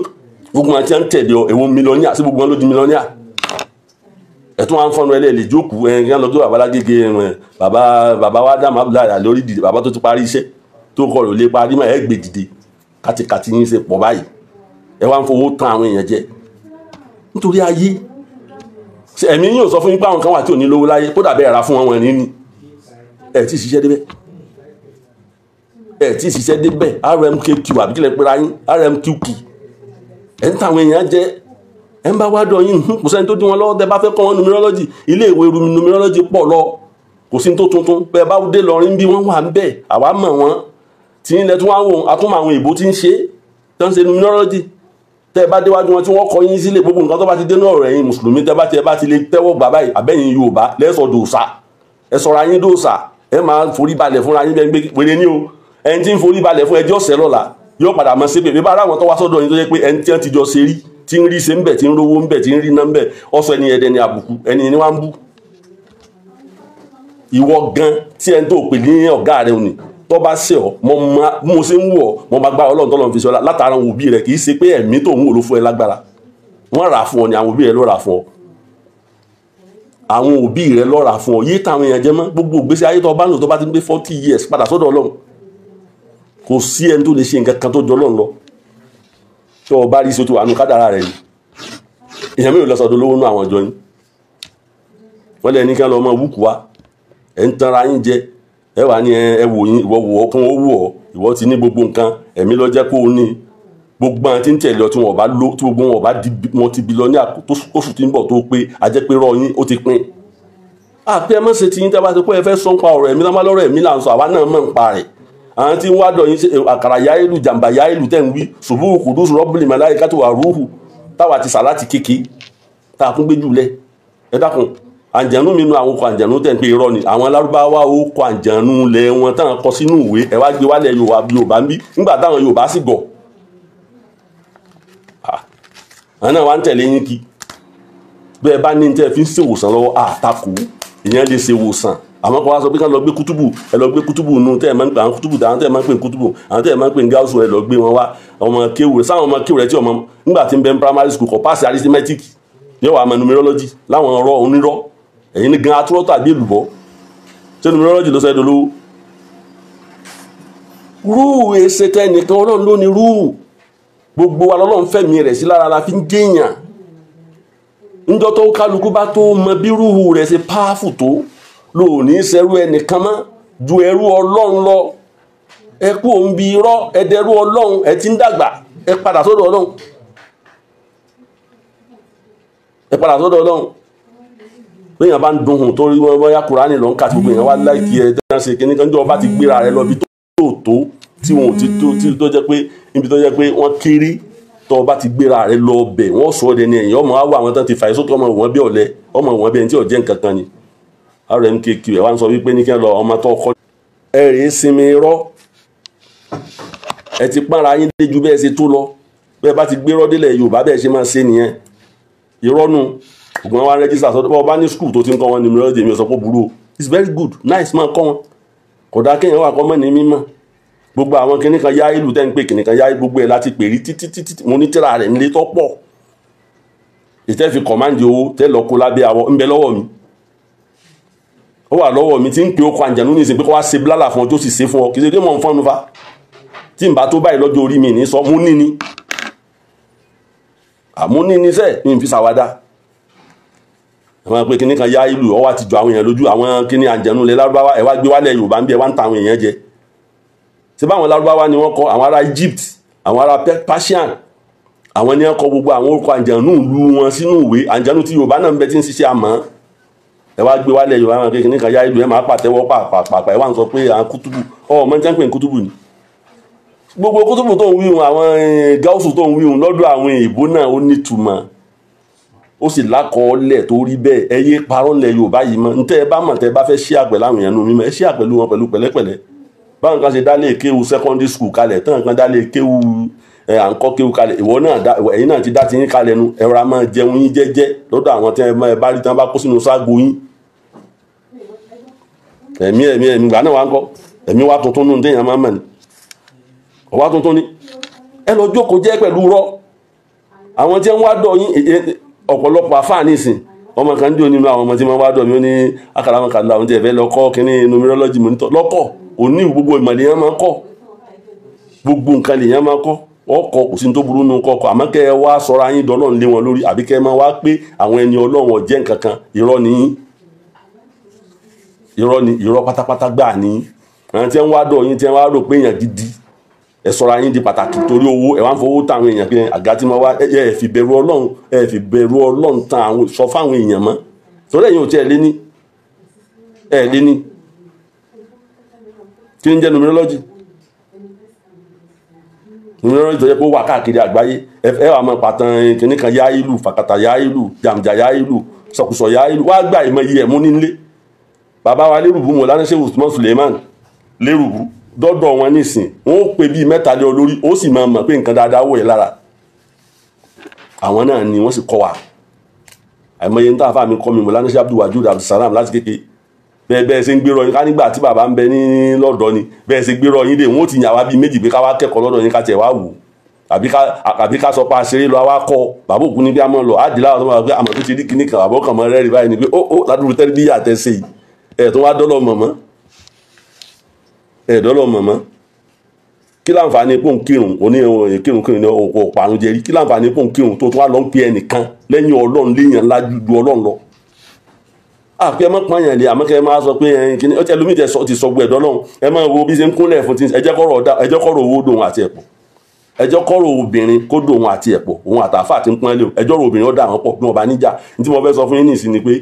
gbogbo wọn ti ń tẹ̀lé ọ èwo mílíọ̀nìà sí gbogbo wọn ló di mílíọ̀nìà ẹ̀tún wa ń fọ́nù ẹlẹ́ẹ̀lì jókòó ẹ̀yìn lọ́jọ́ bàbá lágége bàbá wa dá màbúlà lórí dìde bàbá tó ti parí iṣẹ́ tó kọ rò lè parí mọ́ ẹ̀ gbé dìde kàtìkàtì yín ṣe pọ̀ báyìí ẹ wá ń fowó tán àwọn èèyàn jẹ nítorí ayé ẹ̀mí yóò sọ fún yín pé àwọn kan wà tí ò ní lówó láyé kó dàbẹ́ ẹ̀ra fún wọn ní ní ẹ̀ tí ṣiṣẹ́ débẹ̀ ẹ̀ tí ṣiṣẹ́ débẹ̀ RMQQ àbíkílẹ̀ pẹ́ra yín RMQQ ẹ̀ ń tàwọn èèyàn jẹ ẹ̀ ń bá wá dọ̀ yín kò sẹ́ni tó dín wọn lọ́wọ́ tẹ bá fẹ́ kọ́ wọn numerology ilé ìwé numerology pọ̀ lọ kò sí tó tuntun bẹ́ẹ̀ bá dé lọrin bí wọ́n wà ń bẹ̀ àwa mọ̀ wọ́n tí ilẹ̀ tí wọ́n wò àtúmọ̀ àwọn èèbó tí ń ṣe tó ń ṣe numerology tẹ́ bá déwájú wọn tí wọ́n kọ́ yín sílẹ̀ gbogbo nǹkan tó bá ti dé náà rẹ̀ yín mùsùlùmí tẹ́ bá ti lè tẹ́wọ́ gbà báyìí àbẹ́yìn Yorùbá lẹ́sọ̀ dòòṣà ẹ sọ̀rọ̀ ayín dòòṣà ẹ máa forí balẹ̀ fúnra yín bẹ́ẹ̀ gbé péré ní o ẹni tí ń forí balẹ̀ fún ẹjọ́ ọ̀sẹ̀ lọ́la yóò padà mọ́ sí pé bá ara àwọn tó wá sọ́dọ̀ yín tó yẹ pé ẹni tí wọ́n ti jọ ṣe rí tí ń rí ṣe ń bẹ̀ tí ń rówó ń bẹ̀ tí ń rí ná ń bẹ̀ ọ̀sọ̀ ẹni ẹ̀dẹ̀ ni àbùkù ẹni ni wọ́n ń bú ìwọ gan tí ẹni tó pè ní ọ̀gá rẹ̀ òní tó bá ṣe ọ mo ṣe ń wọ mo bá gbá Ọlọ́run tọ́lọ́run fi ṣe ọlá látara àwọn òbí rẹ kì í ṣe pé ẹ̀mí tó ń wò ló fún ẹ lágbára wọ́n rà fún ọ ni àwọn òbí rẹ ló rà fún ọ àwọn òbí rẹ ló rà fún ọ yé táwọn èèyàn jẹ mọ́ gbogbo ìgbésí ayé tó bá ń lò tó bá ti ń gbé 40 years padà sọ́dọ̀ Ọlọ́run kò sí ẹni tó lè ṣe nǹkan kan tó jọ Ọlọ́run lọ tó o bá rí sí o tó wà nù kádàrá rẹ ni èèyàn mélòó lọ sọ́dọ̀ lówó nú àwọn ìjọ yín wọ́n lẹ́ni kí wọ́n lọ mọ wúkú wa ẹ̀ ń tanra yín jẹ ẹ wà ní ẹ wò yín ìwọ wò ó kún ó wò ọ ìwọ ti ní gbogbo nǹkan ẹ̀mí ló jẹ́ kó o ní gbogbo àwọn tí ń tẹ̀lé ọ tí wọn bá lò tí gbogbo wọn bá di wọn ti bílíọ̀nìà oṣù tí ń bọ̀ tó pé a jẹ́ pé rọ yín ó ti pín àpé ẹ má ṣe ti yín tẹ́ bá ti pé ẹ fẹ́ sọ ń pa ọ̀rọ̀ ẹ̀mí lọ́mọ lọ́rọ̀ ẹ̀mí là ń sọ àwa náà mọ̀ ń pa rẹ̀ àwọn tí ń wá dọ̀ yín àkàrà yá ìlú jàǹbá yá ìlú tẹ̀ ń wí ṣùgbọ́n kùdùsù rọ́bìlì màláyé ká tó wà rúhù táwa ti sàláàtì kéke tá a kún gbé jù lẹ ẹ dákun àǹjẹ̀nú mi nu àwọn ọkọ̀ àǹjẹ̀nú tẹ̀ ń pé irọ́ ni àwọn alárúbáwá ó kọ àǹjẹ̀nú lẹ̀ wọn táwọn kọ sínú ìwé ẹ̀ wá gbé wálẹ̀ Yorùbá ń bí nígbà táwọn Yorùbá sì gọ̀ àwọn náà wá ń tẹ̀lé yín kí bẹ́ẹ̀ bá ní tẹ́ fi ń ṣèwòsàn lọ́wọ́ àtakò ìyẹn lè ṣèwòsàn àmọ́ kọ́ wá sọ pé ká lọ gbé kútùbù ẹ lọ gbé kútùbù nù tẹ́ ẹ máa ń pè àwọn kútùbù táwọn tẹ́ ẹ máa ń pè kútùbù àwọn tẹ́ ẹ máa ń pè gáúsù ẹ lọ gbé wọn wá ọmọ kéwù rẹ sáwọn ọmọ kéwù rẹ tí ọmọ nígbà tí ń bẹ primary school kọ páàsì arithmetic yóò wá mọ numerology láwọn ọ̀rọ̀ onírọ́ ẹ̀yin ní gan atúrọ́ tàbí èlùbọ́ ṣé numerology ló sẹ́dọ̀ lówó rúù èsè tẹ́ nìkan Ọlọ́run ló ní rúù gbogbo wa lọ́lọ́run fẹ̀mí rẹ̀ sí lára la fi ń jẹ́yàn níjọ́ tó kálukú bá tó mọ bí rúù rẹ̀ ṣe powerful tó lò ní sẹ́rú ẹnìkan mọ́ ju ẹrú ọlọ́run lọ. Ẹ kú òun bí irọ́ ẹdẹrú ọlọ́run, ẹ ti ń dàgbà, ẹ padà sọ́dọ̀ ọlọ́run. Ẹ padà sọ́dọ̀ ọlọ́run. Béèyàn bá ń dun hùn tó rí wọn bóyá Kùránì lọ ń kà tí gbogbo èèyàn wá láìkí ẹ tí wọ́n ṣe kíní kan jọ bá ti gbéra rẹ lọ bí tó tí wọn ò ti tó jẹ́ pé níbi tó jẹ́ pé wọ́n kéré tó bá ti gbéra rẹ lọ bẹ̀ wọ́n sọ ọ́ dẹni ẹ̀yìn ọmọ àwọn àwọn tán ti fà sókè ọmọ wọn bí ọ̀lẹ ọmọ wọn bí ẹni tí ò jẹ́ nǹkan kan ni. RMKQ ẹ̀ wá ń sọ wípé ní kí wọ́n lọ ọmọ tó kọ́ ẹ rèé sinmi rọ́ ẹ ti pánra yín dé ju bẹ́ẹ̀ ṣe tó lọ bẹ́ẹ̀ bá ti gbérọ́ délẹ̀ Yorùbá bẹ́ẹ̀ ṣe máa ṣe nìyẹn ìrọ́nu ṣùgbọ́n wọ́n á rẹ́jísà sọ́dọ̀ bá ní skul tó ti ń kọ́ wọn ní numerology mi ò sọ pé burú o it's very good nice máa kọ́ wọn kò dáa kéèyàn wà kọ́ mọ́ ní mímọ́ gbogbo àwọn kìnnì kan yá ìlú tẹ́ ń pè kìnnì kan yá gbogbo ẹ̀ láti pè rí títí mo ní tíra rẹ̀ nílé tó pọ̀ ìtẹ́ fi kọ̀máǹdì owó tẹ́ lọ kó lábẹ́ àwọ̀ ń bẹ lọ́wọ́ mi ó wà lọ́wọ́ mi tí ń pè ó kọ àǹjànú ní ìsìn pé kó wá ṣe blálà fún ọ tó sì ṣe fún ọ kì í ṣe dé mọ̀ ń fọ́nnu fa tí n bá tó báyìí lọ́jọ́ orí mi ní sọ mú ní ni àmú ní ni sẹ́ẹ̀ mi ń fi ṣàwádà àwọn pé kíní kan yá ìlú ọwá ti jọ àwọn èèyàn lójú àwọn kíní àǹjẹ̀nú lẹ lárúbáwá ẹ wá gbé wálẹ̀ Yorùbá ń bí ẹ wá ń ta àwọn èèyàn jẹ ṣé báwọn lárúbáwá ni wọ́n kọ àwọn ará Egypt àwọn ará Persian àwọn ni wọ́n kọ gbogbo àwọn orúkọ àǹjẹ̀nú ìlú wọn sínú ìwé àǹjẹ̀nú tí Yorùbá náà ń bẹ tí ń ṣiṣẹ́ àmọ́ ẹ wá gbé wálẹ̀ Yorùbá àwọn kíní kan yá ìlú ẹ máa pàtẹ́wọ́ pàpàpà ẹ wá ń sọ pé àwọn kútùbù ọmọ tí wọ́n pè ní kútùbù ni gbogbo kútùbù tó ń wíhun àwọn gáúsù tó ń wíhun lọ́dọ̀ àwọn èèbó náà ó nítumọ̀ ó sì lákọọ́lẹ̀ tó rí bẹ́ẹ̀ ẹ yé parọ́ lẹ̀ Yorùbá yìí mọ́ ntẹ́ ẹ bá mọ̀ tẹ́ ẹ bá fẹ́ ṣí àpẹ̀ láwọn èèyàn nù mímọ́ ẹ ṣí àpẹ̀lú wọn pẹ̀lú pẹ̀lẹ́pẹ̀lẹ́ báwọn kan ṣe dálé kéwu secondary school kalẹ̀ tán kan dálé kéwu à ń kọ́ kéwu kalẹ̀ ìwọ náà ẹ̀yin náà ti dá ti yín kalẹ̀ nu ẹ̀rọ a máa jẹun yín jẹ́jẹ́ lọ́dọ̀ àwọn tẹ́ ẹ bá rí tán bá kó sínú ságo yín ẹ̀mí gbà náà wá ń kọ́ ẹ̀mí wá tuntun nù téèyàn máa mọ̀ ni ọwá tuntun ni ẹ lọ jókòó jẹ́ pẹ̀lú rọ́ àwọn tí wọ́n wá dọ̀ yín ọ̀pọ̀lọpọ̀ àfáà nísìn ọmọ kan dí onínú àwọn ọmọ tí wọ́n wá dọ̀ mí ó ní akàràmọ́kàlà àwọn tí ẹ̀fẹ́ lọ́kọ́ kíní numerology monitor lọ́kọ̀ òní gbogbo ìmọ̀ lèèyàn máa kọ́ gbogbo nǹkan lèèyàn máa kọ́ ọkọ̀ kò sí tó burú nù kọ́kọ́ àmọ́ kẹ́ ẹ wá sọ̀rọ̀ ayín dọ́lọ́run lé wọn lórí àbí kẹ́ ẹ máa wá pé àwọn ẹni Ọlọ́run ọ̀jẹ́ nǹkan kan irọ́ ni irọ́ pátápátá gbà ní àwọn tí wọ́n wá dọ̀ yín tí wọ́n wá rò pé èèyàn gidi ẹ sọ̀rọ̀ ayín di pàtàkì torí owó ẹ wá ń fowó táwọn èèyàn pé àga tí wọ́n wá ẹ fi bẹ̀rù Ọlọ́run ẹ fi bẹ̀rù Ọlọ́run tán àwọn sọ fáwọn èèyàn mọ́ torí ẹ̀yin ò tí ẹ lé ní kí ní jẹ́ numerology tó yẹ kó wà káàkiri àgbáyé ẹ wà mọ́ pàtàn kìnnì kan yá ìlú fàkàtà yá ìlú jàmjà yá ìlú sọkùsọ yá ìlú wá gbà ìmọ̀ iye ẹ̀mú nílé bàbá wa lérùbù mọ̀ lánàá Sheikh Usman Suleiman lérùbù dọ́dọ̀ wọn nísìn wọn ó pè bíi mẹ́ta lé olórí ó sì máa mọ̀ pé nǹkan dáadáa wò yẹ lára àwọn náà ni wọ́n sì kọ́ wa àìmọye níta àfáà mi kọ́ mi mọ̀ lánàá Sheikh Abdul Wajud Abdulsalam láti kékeré bẹ́ẹ̀ ṣe ń gbérọ yín ká nígbà tí bàbá ń bẹ ní lọ́dọ̀ ni bẹ́ẹ̀ ṣe gbérọ yín dé wọ́n ó ti yàn wá bíi méjì pé ká wá kẹ́kọ̀ọ́ lọ́dọ̀ yín ká tiẹ̀ wá wò àbí ká sọ pé àṣeré lọ wá kọ́ bàbá òkú ní bí a mọ̀ lọ àdìlá ọ̀tọ́ máa gbé àmọ̀ tó ti rí kíní kan àbọ̀ kàn mọ́ rẹ́rìí báyìí ni pé ó ládùúgbò tẹ́lẹ̀ bí yàtẹ̀ ṣe yìí ẹ̀ tó wá dọ́lọ̀ mọ̀mọ́ kí láǹfààní pò ń kírun kírun ní ọkọ̀ parun jẹrí kí láǹfààní pò ń kírun tó tún wá lọ ń pe ẹnìkan lẹ́yìn Ọlọ́run léèyàn lájú ju Ọlọ́run lọ àpẹ ẹ mọ́ pààyàn lé àmọ́ kẹ́ ẹ máa sọ pé ẹ̀yìn kìíní ọtí ẹlòmíì ti sọ gbọ́ ẹ̀dọ́ lọ́hùn ẹ máa wo bí ṣe ń kúnlẹ̀ fún ti ẹjẹ́ kọ́rọ̀ owó dòun àti ẹ̀pọ̀ ẹjọ́ kọ́rọ̀ obìnrin kó dòun àti ẹ̀pọ̀ òun àtàfà àti ń pọ́n lé o ẹjọ́ rò obìnrin ọ̀dà àwọn pọ̀ bí wọ́n bá níjà ní tí mo fẹ́ sọ fún yín nìsín ni pé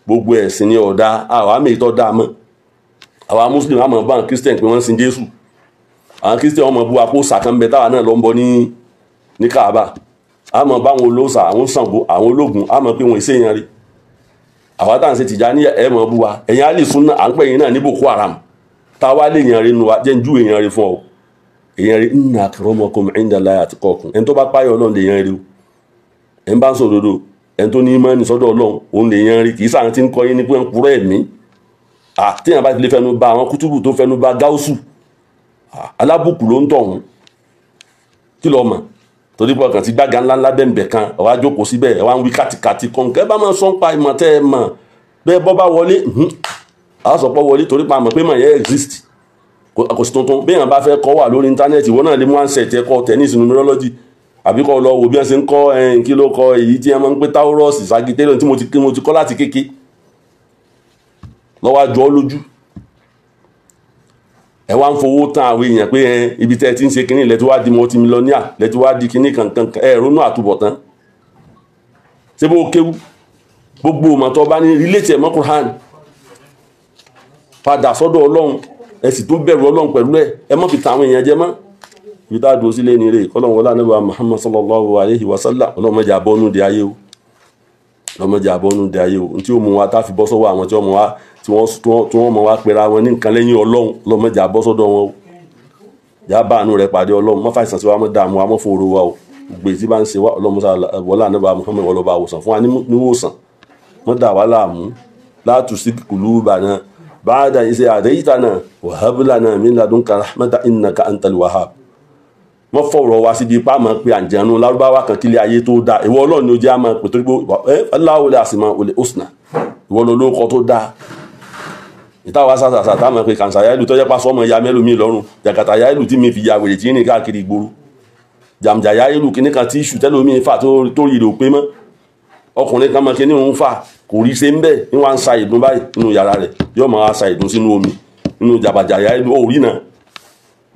gbogbo ẹ̀sìn ni ọ̀dà àwa àmì ìtọ́ dá mọ́ àwa muslim àmọ́ bá àwọn christian pé wọ́n ń sin Jésù àwọn christian wọn mọ̀ bú apó sàkánbẹ táwa náà lọ ń bọ ní Káàbà àmọ́ bá àwọn olóòṣà àwọn Ṣàngó àwọn ológun àmọ́ pé wọ́n ìṣèyàn rí àwa tá à ń ṣe Tìjàní ẹ̀ mọ̀ bú wa ẹ̀yin á lè sún náà à ń pè yín náà ní Boko Haram táwa lè yàn rí nu wa jẹ́ ń ju èèyàn rí fún ọ èèyàn rí inna akramakum indallahi atqakum ẹni tó bá páyọ̀ Ọlọ́run lè yàn rí o ẹ̀ ń bá ń sọ òdodo ẹni tó ní ìmánì sọ́dọ̀ Ọlọ́run òun lè yàn rí kì í sáà ti ń kọ́ yín ní pé ń purọ́ ẹ̀mí téèyàn bá ti lè fẹnu ba àwọn kútùbù tó fẹnu ba gáúsù alábùkù ló ń tọ̀hún kí lọ mọ̀ torí pé ọkàn ti gbága ńláńlá bẹ́ẹ̀ kan ọ̀wá jókòó síbẹ̀ ẹ̀ wá ń wí kàtìkàtì kọ̀ǹkẹ́ bá máa sọ ń pa ìmọ̀ tẹ́ ẹ mọ̀ bẹ́ẹ̀ bọ́ bá wọlé àwọn sọ̀pọ̀ wọlé torí pa àmọ̀ pé mọ̀ yẹn exist kò sí tuntun bí èèyàn bá fẹ́ kọ́ wà lórí íńtánẹ́ẹ̀tì ìwọ náà lè mú handset ẹ kọ́ tennis numerology àbí kọ́ lọ wò bí wọ́n ṣe ń kọ́ kí ló kọ́ èyí tí wọ́n máa ń pè Taurus Sagittarius tí mo ti kọ́ láti kéke lọ́wọ́ àjọ lójú ẹ wá ń fowó tán àwọn èèyàn pé ibi tẹ́ ẹ ti ń ṣe kínní lẹ́tí wá di multimillionaire lẹ́tí wá di kínní kankan ẹ ronú àtúbọ̀tán ṣé bó kéwú gbogbo ọmọ tó bá ní relate ẹ̀mọ́ Quran padà sọ́dọ̀ ọlọ́run ẹ sì tún bẹ̀rù ọlọ́run pẹ̀lú ẹ mọ́ fi ta àwọn èèyàn jẹ mọ́ ibi tá a dúró sílé ní rè kọ́lọ́run wọlé anábà Muhammad sallallahu alayhi wa sallam ọlọ́mọdé abọ́nú di ayé o ọlọ́mọdé abọ́nú di ayé o tí ó mú wa tá a fi bọ́ sọ́wọ́ àwọn tí wọ́n mú wa tí wọ́n mọ̀ wá pera wọn ní nǹkan lẹ́yìn ọlọ́run ọlọ́mọdé abọ́ sọ́dọ̀ wọn o yà bá àánú rẹ̀ pàdé ọlọ́run mọ́fà ìsànsí wa mọ́ dààmú wa mọ́ fòrò wa o gbè tí bá ń ṣe wá ọlọ́mọdé wọlé anábà Muhammad wọlọ́ba àwòsàn fún wa níwòsàn mọ́ dà wá láàmú látù sí kùlú bàná ba'da ìṣe hadaytana wa hab lana min ladunka rahmatan innaka antal wahhab wọ́n fọ̀rọ̀ wá síbi ipá máa pe àǹjẹ̀nu lárúbáwá kan kílé ayé tó dáa ìwọ ọlọ́run ni ó jẹ́ àmọ́ pé torí pé Allahu la asmaul husna ìwọ ló lóko tó dáa ìtawà sàtàsà táwọn pé kàǹsà yáìlú tó jẹ́ pásọ ọmọ ya mẹ́lú mi lọ́rùn jàkàtà yáìlú tí mi fi ya wèrè tí ní káàkiri ìgboro jàmjà yáìlú kíní kan tí ìṣù tẹ́lómi fà tó rí rò pé mọ́ ọkùnrin kan mọ́ kíní òun fà kò rí ṣe ń bẹ́ẹ̀ ní wọ́n á ń sa ìdun báyìí nínú yàrá rẹ̀ yóò máa sa ìdun sínú omi nínú jàbàjà yáìlú òrí náà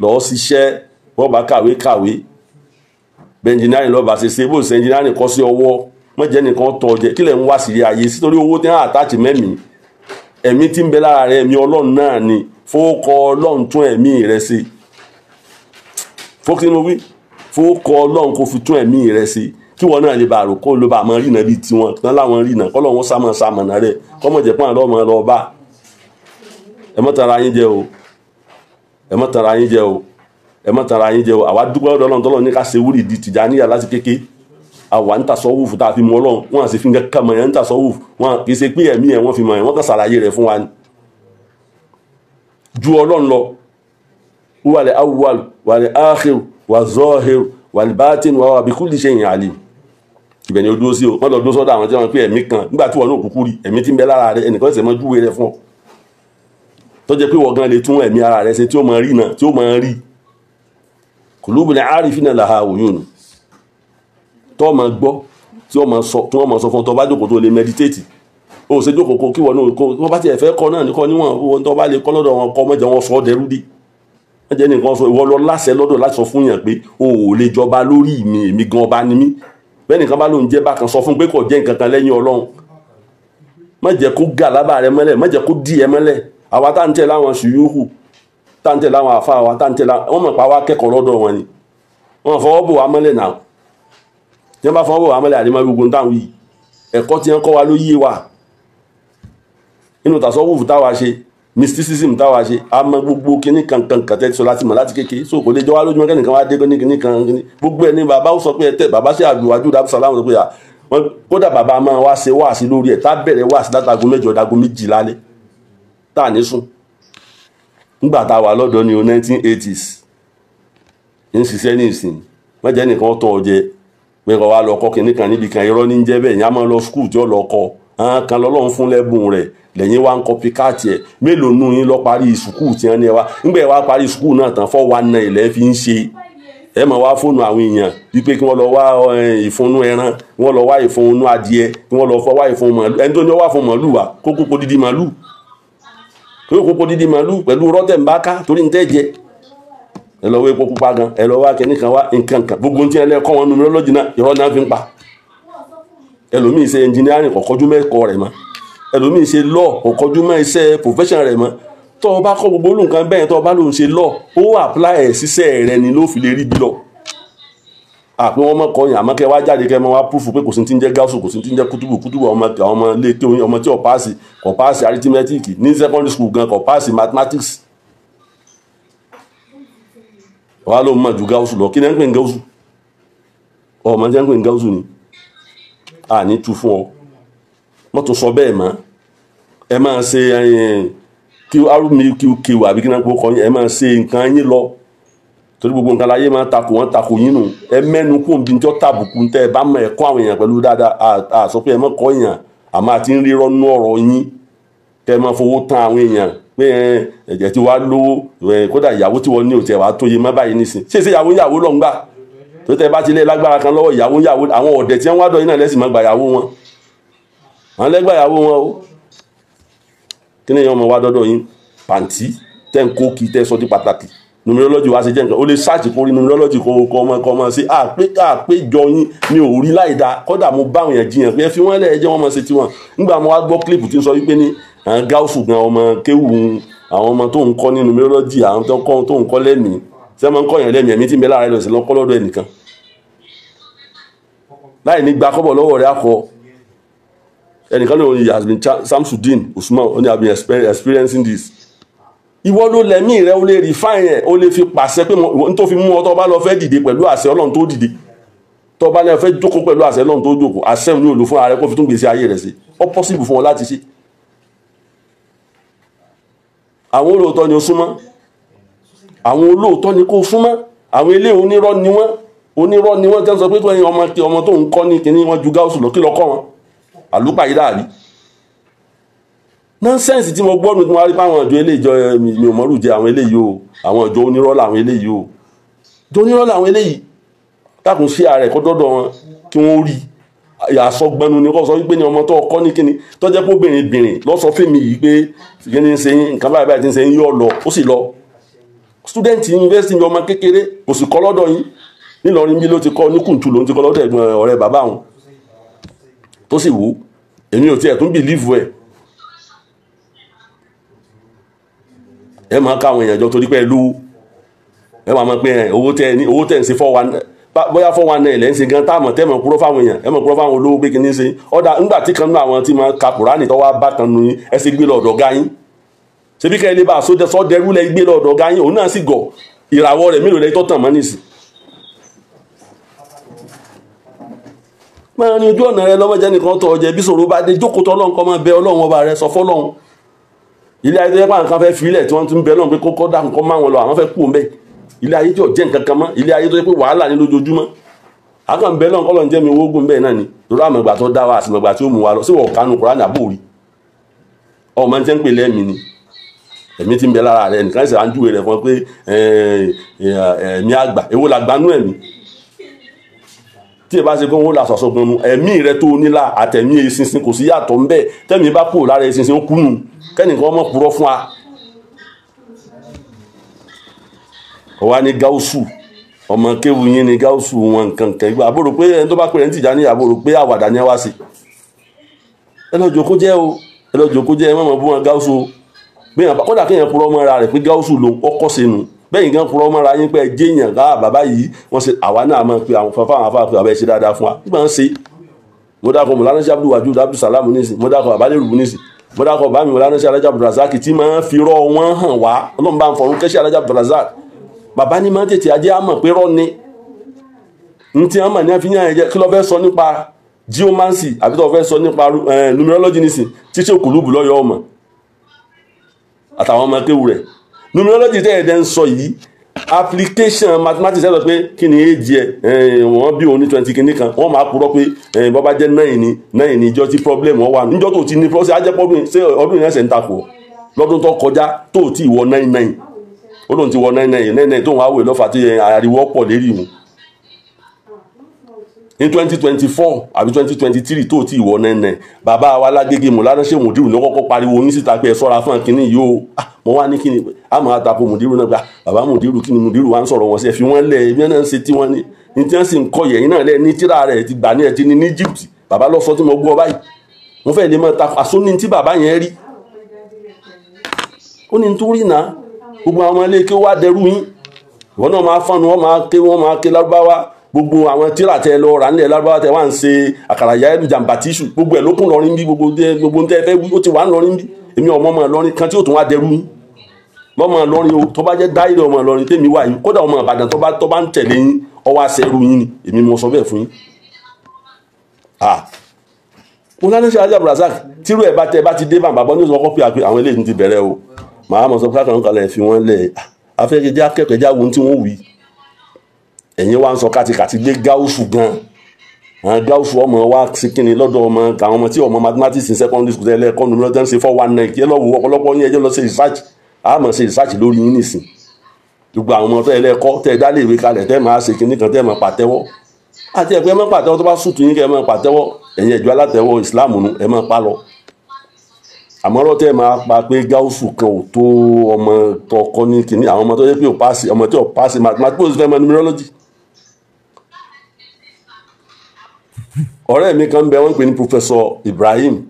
lọ́ọ́ ṣiṣẹ́ bọ́ bá kàwé bẹ́ńjìnárì lọ́ba ṣe bó ṣe ẹnjìnárì kọ́ sí ọwọ́ mọ́jẹ́ nìkan tọ́ jẹ́ kílẹ̀ ń wá sírí ayé sí torí owó tí wọ́n àtàchì mẹ́mìí ẹ̀mí tí ń bẹ lára rẹ̀ ẹ̀mí ọlọ́run náà ni fowókọ ọlọ́run tún ẹ̀mí rẹ̀ ṣe fókí mo wí fowókọ ọlọ́run kò fi tún ẹ̀mí rẹ̀ ṣe kí wọn náà lè bá àrò kó ló bá àmọ́ rìnà bíi tiwọn tán láwọn rìnà kọ́ lọ́wọ́ sàmọ̀nà rẹ̀ kọ́mọ̀jẹ̀ pọ́n àlọ́mọ lọ bá ẹ mọ́ tara yín jẹ o ẹ mọ́ tara yín jẹ o ẹ mọ́ tara yín jẹ o àwa dúpẹ́ ọ̀dọ̀ ọlọ́run tọ́lọ́ ní ká ṣe wúrì di Tìjàníyà láti kéke àwa ń tasawufu tá a fi mú ọlọ́run wọn àti fi ń kẹ́ mọ̀ yẹn ń tasawufu wọn kì í ṣe pé ẹ̀mí ẹ̀ wọ́n fi mọ̀ yẹn wọ́n kàn ṣàlàyé rẹ̀ fún wa ni ju ọlọ́run lọ wàlẹ̀ awwal wàlẹ̀ akhir wà zahir wàlẹ̀ batin wà bi kulli shay'in alim ibẹ̀ ni o dúró sí o wọ́n lọ dúró sọ́dọ̀ àwọn tí wọ́n pé ẹ̀mí kan nígbà tí wọ́n náà kúkú rí ẹ̀mí tí ń bẹ lára rẹ̀ ẹnìkan ṣẹ̀ mọ́ júwe rẹ̀ fún ọ tó jẹ́ pé wọ́n gan lè tún ẹ̀mí ara rẹ̀ ṣe tí ó máa rí náà tí ó máa rí kulubul arifina laha uyun tó máa gbọ́ tí wọ́n máa sọ fún tó bá jókòó tó lè meditate ó ṣe jókòó kí wọ́n náà kó bá tiẹ̀ fẹ́ kọ́ náà nìkan níwọ̀n wọn tó bá lè kọ́ lọ́dọ̀ wọn kọ́ mọ́jọ wọn sọ ọ́ dẹrú dí wọ́n jẹ́ nìkan sọ ìwọ lọ láṣẹ lọ́dọ̀ láti sọ fún yàn pé o ò lè jọba lórí mi èmi gan ọba ni mí bẹ́ẹ̀ nìkan bá lóun jẹ́ bákan sọ fún pé kò jẹ́ nǹkan kan lẹ́yìn ọlọ́run má jẹ́ kó gà lábà rẹ mọ́lẹ̀ má jẹ́ kó dì ẹ mọ́lẹ̀ àwa tá ń tẹ̀ láwọn ṣùyúhù tá ń tẹ̀ láwọn àfa wa tá ń tẹ̀ láwọn wọ́n mọ̀ pa wá kẹ́kọ̀ọ́ lọ́dọ̀ wọn ni wọ́n fọwọ́ bò wá mọ́lẹ̀ náà tí wọ́n bá fọwọ́ bò wá mọ́lẹ̀ àdìmọ́ gbogbo táwọn yìí ẹ̀kọ́ tí wọ́n kọ́ wa ló yé wa inú tasawufu táwa ṣe mysticism táwa ṣe a mọ gbogbo kíní kankan kàtẹ́ sọ láti mọ̀ láti kékeré so kò lè jọ wá lójúmọ́ kẹ́nìkan wá dé kíní kan gbogbo ẹ̀ ní bàbá ó sọ pé ẹtẹ bàbá ṣe àdùwájú dàbí sàlámù sọ pé wọn kódà bàbá máa wá ṣe wáàsí lórí ẹ̀ tá bẹ̀rẹ̀ wáàsí látago 8 dago 2 lálẹ́ tá à ní sùn nígbà tá a wà lọ́dọ̀ ní 1980s ń ṣiṣẹ́ ní ìsìn wọ́n jẹ́ nìkan tọ́ ọ jẹ pé kọ́ wa lọ kọ́ kíní kan níbi kan irọ́ ní jẹ́ bẹ́ẹ̀ yẹn á máa lọ skul tí ó lọ kọ́ àwọn kan lọ́lọ́run fún lẹ́bùn rẹ̀ lẹ́yìn wá ń kọ́pì káàtì ẹ̀ mélòó nù yín lọ parí sùkúù tí wọ́n ní ẹ wá nígbà ẹ wá parí sùkúù náà tán 419 ilẹ̀ fi ń ṣe ẹ máa wá fóònù àwọn èèyàn wípé kí wọ́n lọ wá ìfúnnú ẹran kí wọ́n lọ wá ìfúnnú adìẹ kí wọ́n lọ wá ìfúnnú màálù ẹni tó ní wá fún màálù wa kó kókó dídí màálù pẹ̀lú rọ́tẹ̀ ń bá ká torí ń tẹ́ jẹ ẹ lọ wá epo pupa gan ẹ lọ wá kíní kan wá nǹkan kan gbogbo tí ẹ lẹ́kọ́ wọn numerology náà ìrọ́ náà fi ń pa ẹlòmíì ṣe engineering kọ̀kọ́jú mẹ́kọ̀ọ́ rẹ̀ mọ́ ẹlòmíì ṣe law kọ̀kọ́jú mẹ́ iṣẹ́ profession rẹ̀ mọ́ tó o bá kọ́ gbogbo olùkàn bẹ́ẹ̀ tó o bá lòun ṣe law ó apply ẹ̀ síṣẹ́ rẹ̀ ni ló fi lè rí bí lọ àpé wọn mọ̀ kọyìn àmọ́ kẹ́ wá jáde kẹ́ mọ́ wá proof pé kò sí ti ń jẹ́ gáúsù kò sí ti ń jẹ́ kútùbù ọmọ ilé tí ọmọ tí ò páàsì arithmetic ní secondary school gan kò páàsì mathematics wà ló mọ̀ ju gáúsù lọ kí ní ẹ̀ ń pè ní gáúsù ọmọ tí ẹ̀ ń pè ní gáúsù ni a ní tu fún ọ wọ́n tún sọ bẹ́ẹ̀ mọ́ ẹ máa ṣe qrmqq àbí kí náà kó kọ́ ẹ máa ṣe nǹkan yín lọ torí gbogbo nǹkan láyé máa takò wọ́n takò yín nù ẹ mẹ́nu kó bí tí ó tàbùkù tẹ́ ẹ bá mọ̀ ẹ kọ́ àwọn èèyàn pẹ̀lú dáadáa àsọ pé ẹ mọ̀ kọ́ èèyàn àmọ́ àti ń rírọ́ nú ọ̀rọ̀ yín kẹ́ ẹ máa fowó tán àwọn èèyàn pé ẹ̀jẹ̀ tí wàá lówó kódà ìyàwó tí wọ́n ní òtí ẹ̀ wàá tó yé má báyìí nísìn ṣé ìyàwó lọ ń gbà tó tẹ́ bá ti lé lágbára kan lọ́wọ́ ìyàwó àwọn ọ̀dẹ̀ tí wọ́n wá dọ̀ yín náà lẹ́sìn máa gbà ìyàwó wọn àwọn lẹ́gbà ìyàwó wọn o kí ni èèyàn ọmọ wa dọ́dọ̀ yín pàǹtí tẹ́ ń kó kí tẹ́ sọ di pàtàkì numerology wa ṣe jẹ́ nǹkan ó lè search kórí numerology kó ọmọ sí àpéjọ yín ní òrí láì dáa kódà mo bá àwọn èèyàn jiyàn pé ẹ fi wọ́n lẹ̀ ẹ jẹ́ wọ́n mọ̀ ṣe tiwọn nígbà mo wá gbọ́ clip tí ń sọ wípé ní gáúsù gan ọmọ kéwù àwọn ọmọ tó ń kọ́ ní numerology àwọn tó ń kọ́ lẹ́mìí ṣé máa ń kọ́ yẹn lẹ́mìí ẹ̀mí tí ń bẹ lára ẹ̀ lọ sí lọ́kọ́ lọ́dọ̀ ẹnìkan láì ní gba kọ́bọ̀ lọ́wọ́ rẹ̀ akọ ẹnìkan ló ní has been Samsudeen Usman ó ní have been experiencing this ìwọ ló lẹ́mí rẹ ó lè refine ẹ̀ ó lè fi pàṣẹ pé n tó fi mú ọ tó bá lọ fẹ́ dìde pẹ̀lú àṣẹ Ọlọ́run tó dìde tó bá lọ fẹ́ jókòó pẹ̀lú àṣẹ Ọlọ́run tó jókòó àṣẹ òun yóò lò fún ara rẹ kó fi tún gbèsè ayé rẹ̀ sí ó possible fún ọ láti ṣe àwọn olóòótọ́ ni ó súnmọ́ àwọn olóòótọ́ ni kó súnmọ́ àwọn ilé onírọ́ ni wọ́n tẹ́ sọ pé ọmọ tó ń kọ́ ní kíní wọ́n ju gáúsù lọ kí lọ kọ́ wọn àlùpàá yìí dàbí nọ́nsẹ́ǹsì tí mo gbọ́ mi tí wọ́n rí fáwọn ìjọ ilé ìjọ mi ò mọ́rù jẹ àwọn eléyìí o àwọn ìjọ onírọ́ làwọn eléyìí o ìjọ onírọ́ làwọn eléyìí dákun sí ààrẹ kó dọ́dọ̀ wọn kí wọ́n rí àsọgbọnú ni kò sọ wípé ní ọmọ tó kọ́ ní kíni tó jẹ́ pé obìnrin lọ́sọ fèmí yìí pé kíni ń ṣe nǹkan báyìí tí ń ṣe ń yọ̀ lọ ó sì lọ student university ọmọ kékeré kò sì kọ́ lọ́dọ̀ yín nílọrin bí ló ti kọ́ ní kùntù ló ń ti kọ́ lọ́dọ̀ ẹ̀gbọ́n ọ̀rẹ́ bàbá wọn tó sì wú èmi ò tiẹ̀ tún bìlíìfù ẹ̀ ẹ máa ká àwọn èèyàn jọ torí pé ẹ lówó ẹ máa mọ̀ pé owó tẹ́ ń ṣe 419 bóyá 419 lẹ́ ń ṣe gan táàmù tẹ́ mọ̀ kúrò fáwọn èèyàn ẹ mọ̀ kúrò fáwọn olówó pé kí ní ṣe ọ̀dà ńgbà tí kan nínú àwọn tí máa ka Kùránì tó wá bá kan nù yín ẹ sì gbé lọ ọ̀dọ̀ ga yín ṣebí kẹ́ ẹ lè bá sọ́dẹ̀rú lẹ́ gbé lọ ọ̀dọ̀ ga yín òun náà sì gọ̀ ìràwọ̀ rẹ̀ mélòó lẹ́ tó tàn mọ́ nìsí. máa ní ojú ọ̀nà rẹ lọ́mọdé nìkan tó ọjẹ́ bí sòrò bá dé jókòó tó Ọlọ́run kọ́ máa bẹ Ọlọ́run ọba rẹ sọ fọ́lọ́run ilé ayé tó yẹ pé àwọn kan fẹ́ filẹ̀ tí wọ́n ti ń bẹ Ọlọ́run pé kókó dáhùn kọ́ máa wọn lọ àwọn fẹ́ kú òun bẹ́ẹ̀ ilé ayé tí ò jẹ́ nǹkan kan mọ́ ilé ayé tó yẹ pé wàhálà ní lójoojúmọ́ àkàn ń bẹ Ọlọ́run kọ́ lọ́n jẹ́ mi wógún bẹ́ẹ̀ náà ni lórí àmọ̀gbà tó dá wa àtìmọ̀gbà tí ó mú wa lọ sí wọ́n kánú Kùránì àbórí ọmọ jẹ́ ń pè lẹ́mìí ni ẹ̀mí tí ń bẹ lára rẹ̀ nìkan ṣe à ń júwe rẹ̀ fún pé ẹ̀mí àgbà èwo làgbánú ẹ̀mí tí ẹ bá ṣe pé wọ́n la sọ̀sọ̀ gbọnú ẹ̀mí rẹ tó nílà àtẹ̀mí eṣinṣin kò sí yàtọ̀ ńbẹ tẹ́mi bá kúrò lára eṣinṣin ó kú nù kẹ́nìkan ọmọ purọ́ fún wa. ọ̀wá ní gáúsù ọmọ kéwu yín ní gáúsù wọn nǹkan ìgbà àbúrò pé ẹni tó bá pè é ní tìjà ní àbúrò pé àwàdà ni wá sí. ẹ lọ jòkó jẹ́ o ẹ lọ jòkó jẹ́ ẹ mọ̀mọ́ bú wọn gáúsù o bẹ́ẹ̀ kódà kéèyàn purọ́ mọ́ ara rẹ̀ pé gáúsù ló kọ́kọ́ sínú bẹ́ẹ̀ gan purọ́ mọ́ra yín pé jéèyàn ká bàbá yìí wọ́n ṣe àwa náà máa pe àwọn fáwọn afáà pé àbẹ́ ṣe dáadáa fún wa nígbà ń ṣe mo dákọ̀ mọ̀lánà sí Abdul Wajud Abdul Salam nísì mo dákọ̀ àbálẹ̀rù nísì mo dákọ̀ bá mi mọ̀lánà sí Alhaji Abdul Razak tí máa ń fi rọ́ wọn hàn wá ọlọ́run bá ń fọ̀rún kẹ́sí Alhaji Abdul Razak bàbá ní máa ń tètè ajé àmọ̀ pé rọ́ ni ní tí wọ́n mọ̀ ní àfihàn ẹ̀jẹ̀ kí ló fẹ́ sọ nípa geomancy àbí tó fẹ́ sọ nípa numerology nísì títí òkùlùbù lọ́yọ̀ ọmọ àtàwọn ọmọ kéwù rẹ̀ numerology tẹ́ ẹ̀dẹ̀ ń sọ yìí application mathematics ẹ sọ pé kí ni age ẹ wọ́n bí òun ní 20 kìíní kan wọ́n máa purọ́ pé bọ́bá jẹ́ 9 ní ìjọ tí problem wọ́n wà níjọ́ tó ti ní plus ajẹ́ problem ṣé ọdún yẹn ṣe ń takò lọ́dún tó kọjá tó ti wọ 99 ó lóun ti wọ 99 tó ń wá wò lọ́fà tí ariwo pọ̀ lérí wọn ní 2024 àbí 2023 tó ti wọ 99 bàbá wa lágbègbè Mọ̀lánà Ṣe Mùdírù ní kọ́kọ́ pariwo yín síta pé ẹ sọ́ra fún kínní yìí o mo wá ní kíni àmọ́ àtakò Mùdírù náà gba bàbá Mùdírù kíni Mùdírù wa ń sọ̀rọ̀ wọn sí ẹ fi wọ́n lẹ̀ ẹbí náà ń ṣe tí wọ́n ní tí wọ́n sì ń kọ́ yẹ̀yìn náà lẹ́ ní tíra rẹ̀ ti gbà ní ẹ̀ ti ní Egypt bàbá lọ sọ tí mo gbọ́ báyìí mo fẹ́ lè máa takò àsóní tí bàbá yẹn rí ó ní nítorí náà gbogbo àwọn ọmọ ilé kí ó wá dẹrú yín ìwọ náà máa fọ́nù wọ́n máa ké lárúbáwá gbogbo àwọn tíra tẹ lọ rà nílẹ̀ lárúbáwá tẹ wá ń ṣe àkàrà ìyá ẹlú jàǹbá tíṣù gbogbo ẹ̀ ló kún lọrin bí gbogbo ń tẹ́ fẹ́ wí ó ti wà ń lọrin bí èmi ọmọ ọmọ lọrin kan tí ó tún wá dẹrú yín lọ́mọ lọrin o tó bá jẹ́ dáìrì ọmọ lọrin tèmi wà yín kódà ọmọ Ìbàdàn tó bá ń tẹ̀lé yín ọwọ́ àṣẹrú yín ni èmi mo sọ bẹ́ẹ̀ fún yín. mo lánàá ṣe Alhaji Abdul Razak tírú ẹ̀ bá ti dé bá bàbá oníṣòwò kọ́pì àpè àwọn eléyìí ti bẹ̀rẹ̀ o màá mọ̀ sọ pé káàkiri kalẹ̀ fi wọ́n lẹ̀ afẹ́kẹ́jẹ́ akẹ́kọ̀ọ́já wo tí wọ́n wí ẹ̀yin wá ń sọ kàtìkàtì gbé gáúsù gan àwọn gáúsù ọmọ wa sí kíni lọ́dọ̀ ọmọ àwọn ọmọ tí ọmọ mathematics in secondary school tẹ́lẹ̀ ẹ̀kọ́nù lọ́dọ̀ ń ṣe 419 kí ẹ lọ́wọ́ ọ̀pọ̀lọpọ̀ yín ẹjọ́ lọ ṣe research àmọ́ ṣe research lórí yín nìsín gbogbo àwọn ọmọ tẹ́lẹ̀ ẹ̀kọ́ tẹ́ ẹ dá lè wé kalẹ̀ tẹ́ máa ṣe kíní kan tẹ́ máa pàtẹ́wọ́ àti ẹ̀pẹ́ ẹ máa pàtẹ́wọ́ tó bá sùtù yín kẹ́ ẹ máa pàtẹ́wọ́ ẹ̀yin ẹ̀jọ́ alátẹ́wọ́ Islam nù ẹ máa pa lọ àmọ́rọ́ tẹ́ máa pa pé gáúsù kan ò tó ọmọ tọkọ ní kìíní àwọn ọmọ tó yẹ pé ò páàsì ọmọ tí ò páàsì mathematics fẹ́ mọ numerology. ọ̀rẹ́ mi kan bẹ wọ́n ń pè ní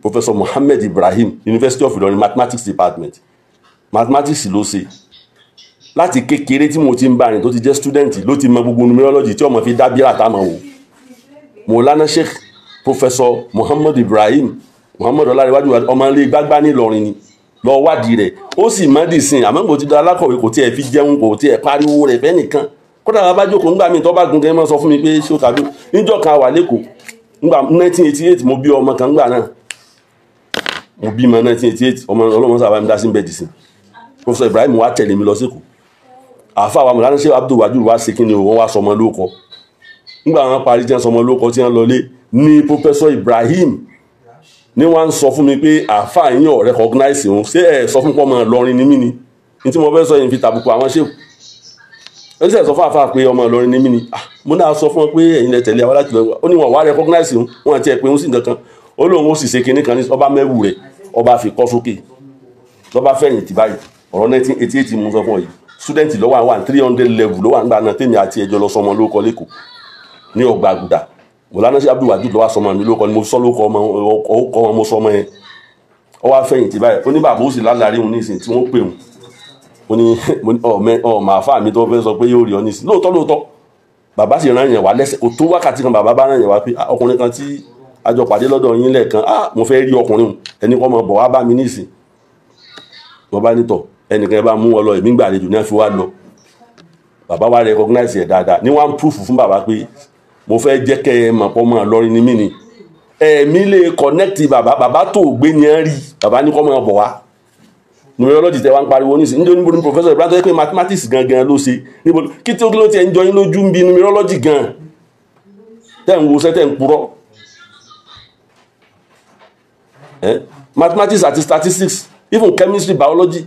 professor Mohammed Ibrahim University of Ilorin mathematics department mathematics ló ṣe láti kékeré tí mo ti ń bá rìn tó ti jẹ́ student ló ti mọ gbogbo numerology tí ọmọ fi dá bíra tá a mọ̀ wò. Mọ̀lánà Sheikh professor Mohammed Ibrahim Muhammad ọlárẹ̀wájú ọmọ ilé gbágbá nílọrin ni lọ wádìí rẹ̀ ó sì mọ́dì sin àmọ́ kò ti da alákọ̀wé kò tiẹ̀ fi jẹun kò tiẹ̀ pariwo rẹ̀ fẹ́ nìkan kódà abájókòó ńgbà mi tó bá gun kẹ́ mọ́ sọ fún mi pé ṣé o tàbí níjọ́ kan wà lẹ́kọ̀ọ́ ńgbà 1988 mo bí ọmọ kan ńgbà náà mo bí mọ 1988 ọmọ ọlọ́mọ sábà mi dá sí bẹ́ẹ̀dì sí professor Ibrahim wá tẹ̀lé mi lọ sí Èkó àfa wa Mọ̀lánà Sheikh Abdul Wajud wá ṣe kí ni wọ́n wá sọmọ lóko ńgbà wọn parí tí wọ́n sọmọ lóko tí wọ́n lọlé ní professor Ibrahim ní wọ́n sọ fún mi pé àáfàá yín ò recognize òun ṣé ẹ sọ fún pọ́nmọ Ìlọrin ní mí ni ní tí mo fẹ́ sọ yìí fi tàbùkù àwọn ṣéwù ẹ sì sọ fún àáfàá pé ọmọ Ìlọrin ní mí ni mo náà sọ fún ọ pé ẹ̀yin lẹ tẹ̀lé àwọn láti lọ ó ní wọn wá recognize òun wọn àti ẹ̀ pé òun sì nǹkan ó lóun ó sì ṣe kinní kan ní ọba mẹ́wù rẹ̀ ọba fi kọ́ sókè lọ́ba fẹ̀yìntì báyìí ọ̀rọ̀ 1988 mo sọ fún ọ yìí student lọ́wọ́ àwọn 300 level lọ́wọ́ àgbà náà tèmi àti ẹjọ́ lọ sọmọ lóko lẹ́kọ̀ọ́ ní ọgbà àgùdà Mọ̀lánà Sheikh Abdul Wajud lọ́wọ́ sọmọ mi lóko ni mo sọ lóko ọmọ mo sọmọ yẹn ọ wá fẹ̀yìntì báyìí ó ní bàbá ó sì lálàrí òun nísìnyí tí wọ́n pè òun ó ní màá fà mí tó fẹ́ sọ pé yóò rí ọ nísìnyí lóòótọ́ bàbá sì rán yẹn wá lẹ́sẹ̀ kò tó wákàtí kan bàbá bá rán yẹn wá pé ọkùnrin kan tí àjọ pàdé lọ́dọ̀ yín lẹ́ẹ̀kan mo fẹ́ rí ọkùnrin ẹni kọ́ mọ bọ̀ wá bá mi nísìnyí wọ́n bá nítọ̀ ẹnìkan bá mú ọ lọ èmi gbàlejò ní àfi wá lọ bàbá wa recognize ẹ̀ dáadáa ní wọ́n proof fún bàbá pé mo fẹ́ jẹ́ kẹ́ ẹ mọ̀ pọ́ mọ́ Ìlọrin ní mí ni ẹ̀mí lè connect bàbá tó gbé ni ẹ rí bàbá ní kọ́ mọ́ bọ̀ wá numerology tẹ wá ń pariwo ní sí níbo ní professor Ibrahim tó yẹ pé mathematics gangan ló ṣe níbo kí tí ó kí ló ti ẹ̀ ń jọ yín lójú ń bi numerology gan tẹ́ ń wo sẹ́ tẹ́ ń purọ́ mathematics àti statistics even chemistry biology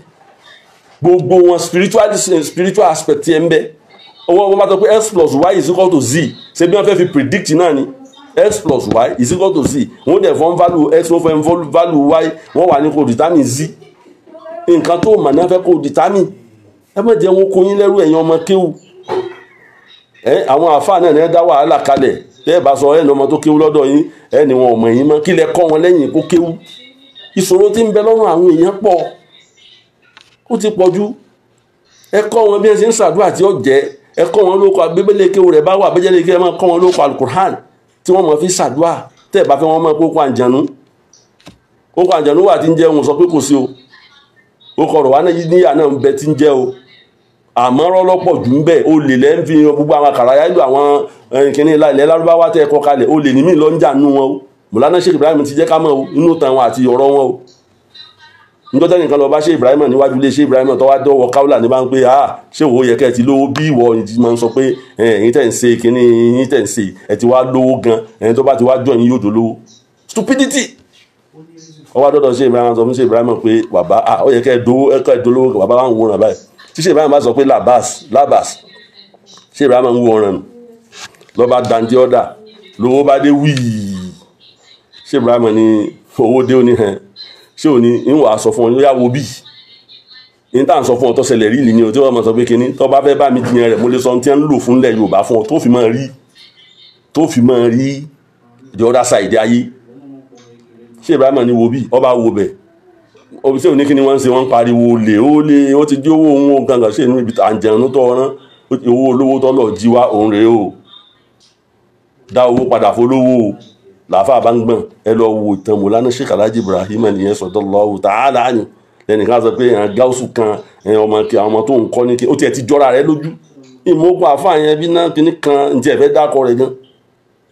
gbogbo wọn spiritual aspect ẹ̀ ń bẹ owó wọn bá sọ pé x plus y is equal to z ṣe bí wọ́n fẹ́ fi predict náà ni x plus y is equal to z wọ́n dẹ̀ fọ́n value x wọ́n fẹ́ value y wọ́n wà ní kò determine z nǹkan tó mọ̀ náà fẹ́ kò determine ẹ má jẹ́ wọn kó yín lẹ́rú ẹ̀yin ọmọ kéwù àwọn àfáà náà ní ẹ dá wàhálà kalẹ̀ tẹ́ ẹ bá sọ ẹ̀ ní ọmọ tó kéwù lọ́dọ̀ yín ẹ̀ ní wọn ò mọ̀ yín mọ́ kí lẹ kọ́ wọn lẹ́yìn kó kéwù ìṣòro tí ń bẹ lọ́rùn àwọn èèyàn pọ̀ ó ti pọ̀ jù ẹ kọ́ wọn bí ẹ ṣe ń ṣàdúrà tí ó jẹ́ ẹ kọ́ wọn lóko abébélé kéwù rẹ̀ bá wà abéjẹ́lé kéwù máa kọ́ wọn lóko alukur'an tí wọ́n mọ̀ fi ṣàdúrà tẹ́ ẹ bá fẹ́ wọn mọ̀ kókó àǹjànú wà tí ń jẹ́ òun sọ pé kò sí o ó kọ̀rọ̀ wá níyà náà ń bẹ tí ń jẹ́ o àmọ́ rọ́lọ́pọ̀ jù ń bẹ̀ ó lè lẹ́ ń fi gbogbo àwọn àkàrà ìlú àwọn kìnìún ilẹ̀ lárúbáwá tẹ́ ẹ kọ́ kalẹ̀ ó lè ní mí lọ ń jà nù wọn o Mọ̀lánà Sheikh Ibrahim ti jẹ́ ká mọ̀ o inú tan wọn àti ọ̀rọ̀ wọn o nígbà tẹ́nì kan lọ bá Sheikh Ibrahim níwájú ilé Sheikh Ibrahim tó wá dọ́wọ́ káwùlà ní bá ń pé ṣé òwò yẹ kẹ́ ẹ ti lówó bí ìwọ ìdí máa ń sọ pé ẹ̀yin tẹ̀ ń ṣe kíní yín tẹ̀ ń ṣe ẹ ti wá lówó gan ẹ̀yin tó bá ti wá jọ yín yóò dolówó stupidity ọwọ́ dọ́dọ̀ Sheikh Ibrahim sọ fún Sheikh Ibrahim pé bàbá ó yẹ kẹ́ ẹ dolówó bàbá wa ń wòran báyìí tí Sheikh Ibrahim bá sọ pé labas Sheikh Ibrahim ń wòran nù lọ́ba dantí ọ̀dà lówó bá dé wíì Sheikh Ibrahim ní owó dé òní hàn ṣé òní ń wàá sọ fún ọ yá wo bí ní tá à ń sọ fún ọ tó ṣẹlẹ̀ rí ni o tí wọ́n mọ̀ sọ pé kíní tó bá fẹ́ bá mi jiyàn rẹ̀ mo lè sọ ohun tí wọ́n ń lò fún ilẹ̀ Yorùbá fún ọ tó fi máa rí the other side ayé Sheikh Ibrahim ní wo bí ọba wo bẹ̀ òbí tí òní kíní wọ́n ń ṣe wọ́n ń pariwo olè ó ti jí owó òun ó gangan ṣe inú ibi àǹjẹ̀nu tó rán owó olówó tó lọ jí wá òun rèé o dá owó padà fólówó o làáfà bá ń gbọ̀n ẹ lọ wo ìtàn Mọ̀lánà Sheikh Alhaji Ibrahim nìyẹn sallallahu ta'ala anhu lẹ́nìkan sọ pé ẹ̀yàn gáúsù kan ẹ̀yàn ọmọ tó ń kọ́ ní kí ó tiẹ̀ ti jọra rẹ lójú ìmọ̀ọ́gbọ̀n àfà yẹn bí náà kíní kan ní tiẹ̀ fẹ́ dákọ̀ rẹ̀ gan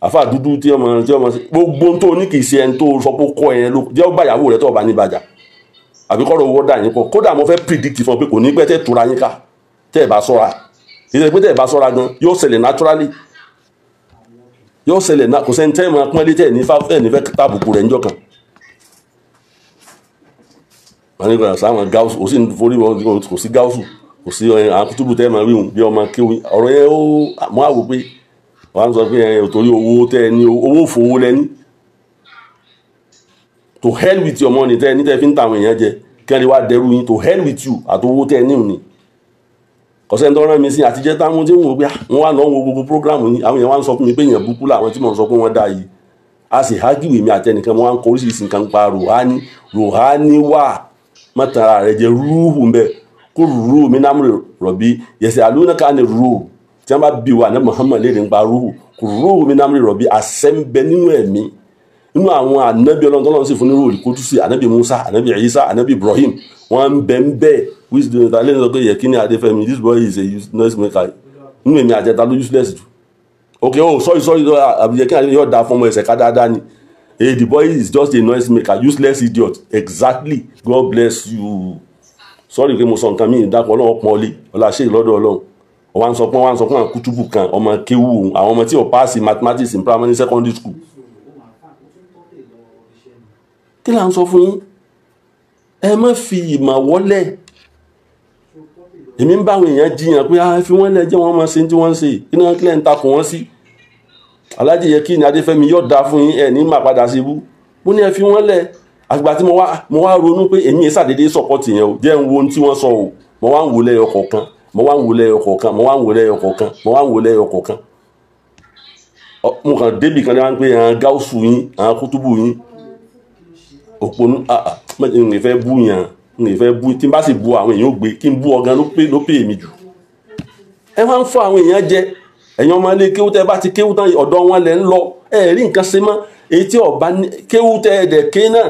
àfà dúdú tí ọmọ gbogbo tó ní kì í ṣe ẹni tó sọ pé kọ́ ẹ̀yẹn ló jẹ́ ọgbà ìyàwó rẹ̀ tó ọba ní bàjá àbí kọ́rọ̀ owó dà yín pọ̀ kódà mo fẹ́ predict fún ọ pé kò ní pẹ́ tẹ́ tura yín ká tẹ́ ẹ̀ bá sọ́ra ìṣẹ́ pé tẹ́ ẹ̀ bá sọ́ra gan yóò ṣẹlẹ̀ naturally yóò ṣẹlẹ̀ náà kò sẹ́ni tẹ́ mọ́ pọ́nlé tẹ́ ní fẹ́ tàbùkù rẹ̀ níjọ́ kan wọ́n ní kò sáwọn gáúsù kò sí forí kò sí gáúsù kò sí àwọn túbù tẹ́ mọ́ wíwùn bí ọmọ kéwì ọ̀rọ̀ yẹn ó mọ́ àwò pé wọ́n sọ pé torí owó tẹ́ ní owó fowó lẹ́ní to hell with your money tẹ́ ní tẹ́ fi ń ta àwọn èèyàn jẹ kí wọ́n lè wá dẹrú yín to hell with you àtowó tẹ́ ní òní kọ̀sẹ́ tó rán mi sí àtijọ́ táwọn tí wọ́n gbé wọ́n wá lọ́wọ́ gbogbo prógrámù yín àwọn èèyàn wá ń sọ fún mi pé èèyàn búkú làwọn tí mò ń sọ pé wọ́n dá yìí a sì hágìwì mi àtẹnìkan mo wá ń kọ oríṣiríṣi nǹkan pa rùhání wà mọ́tara rẹ̀ jẹ́ rúhù ń bẹ kó rúhù mi náà rọ̀bí yẹ̀sẹ̀ àlùnáka ni rúhù tí wọ́n bá bí wà ní Muhammad lè nípa rúhù kó rúhù mi náà rọ̀bí àṣẹ ń bẹ nínú ẹ̀mí nínú àwọn ànábì Ọlọ́run tọ́lọ́run sì fún nírú Al-Qudusi ànábì Musa ànábì Isa ànábì Ibrahim wọ́n ń bẹ wisdom ta lẹ́yìn sọ pé Yekini Adéfẹ́mi this boy is a noise maker nínú èmi àjẹta ló useless jù okay oh sorry Yekini Adéfẹ́mi yóò da fún ọmọ ẹ̀sẹ̀ ká dáadáa ni the boy is just a noise maker useless idiot exactly God bless you sorry pé mo sọ nǹkan mi ìdápọ̀ Ọlọ́run pọ́n ọlé ọlá ṣe ìlọ́dọ̀ Ọlọ́run wọ́n sọ pé àwọn kútùbù kan ọmọ kéwù àwọn ọmọ tí ò pass mathematics in primary secondary school kí là ń sọ fún yín ẹ má fi ìmọ̀ wọlé èmi ń bá àwọn èèyàn jiyàn pé fi wọ́n lẹ̀ jẹ́ wọ́n máa ṣe tí wọ́n ń ṣe kí náà kílẹ̀ ń takùn wọ́n sí Alhaji Yekini Adéfẹ́mi yóò dá fún yín ẹ̀ ní máa padà sí ibú mo ní ẹ fi wọ́n lẹ̀ àgbà tí mo wá ronú pé èmi ìsàdédé sọ̀pọ̀tì yẹn o jẹ́ ń wo ohun tí wọ́n sọ o mo wá ń wò lẹ́yọ kọ̀ọ̀kan mo wá ń wò lẹ́yọ kọ̀ọ̀kan mo wá ń wò lẹ́yọ kọ̀ọ̀kan mo wá ń wò lẹ́yọ kọ̀ọ̀kan mo kàn débì kan ní wọ́n pé àwọn gáúsù yín àwọn kútùbù yín òpónú n lè fẹ́ bú yàn n lè fẹ́ bú tí n bá sì bú àwọn èèyàn ó gbé kí n bú ọ̀gán ló pè mí jù ẹ wá ń fọ àwọn èèyàn jẹ ẹ̀yin ọmọ ilé kéwú tẹ́ bá ti kéwú tán ọ̀dọ̀ wọn lẹ̀ ń lọ ẹ rí nǹkan ṣe mọ́ èyí tí ọba kéwú tẹ́ ẹ̀dẹ̀ ké náà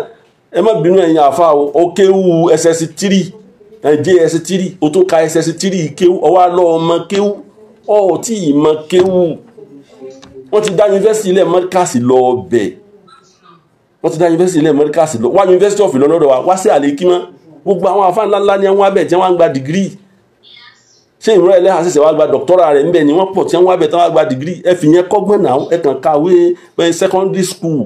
ẹ má bínú ẹ̀yin àfa o kéwú SS3 JS3 o tó ka SS3 kéwú ọwọ́ àlọ́ ọmọ kéwú ọ̀ tí ì mọ kéwú wọ́n ti dá yunifásitì ilẹ̀ mọ́ríkàsì lọ bẹ̀ wọ́n ti dá yunifásitì ilẹ̀ mọ́ríkàsì lọ wá yunifásitì of Ìlọrin lọ́dọ̀ wa wá sí àlékímọ́ gbogbo àwọn afá ńláńlá ni wọ́n abẹ̀ tí wọ́n gba dìgírì ṣé ìmúra ẹlẹ́hà ṣẹ̀ṣẹ̀ wá gba dọ́kítọ́rà rẹ̀ ńbẹ̀ ni wọ́n pọ̀ tí wọ́n abẹ̀ tí wọ́n gba dìgírì ẹ fi yẹn kọ́gbọ́n náà ẹ kàn kàwé pé secondary school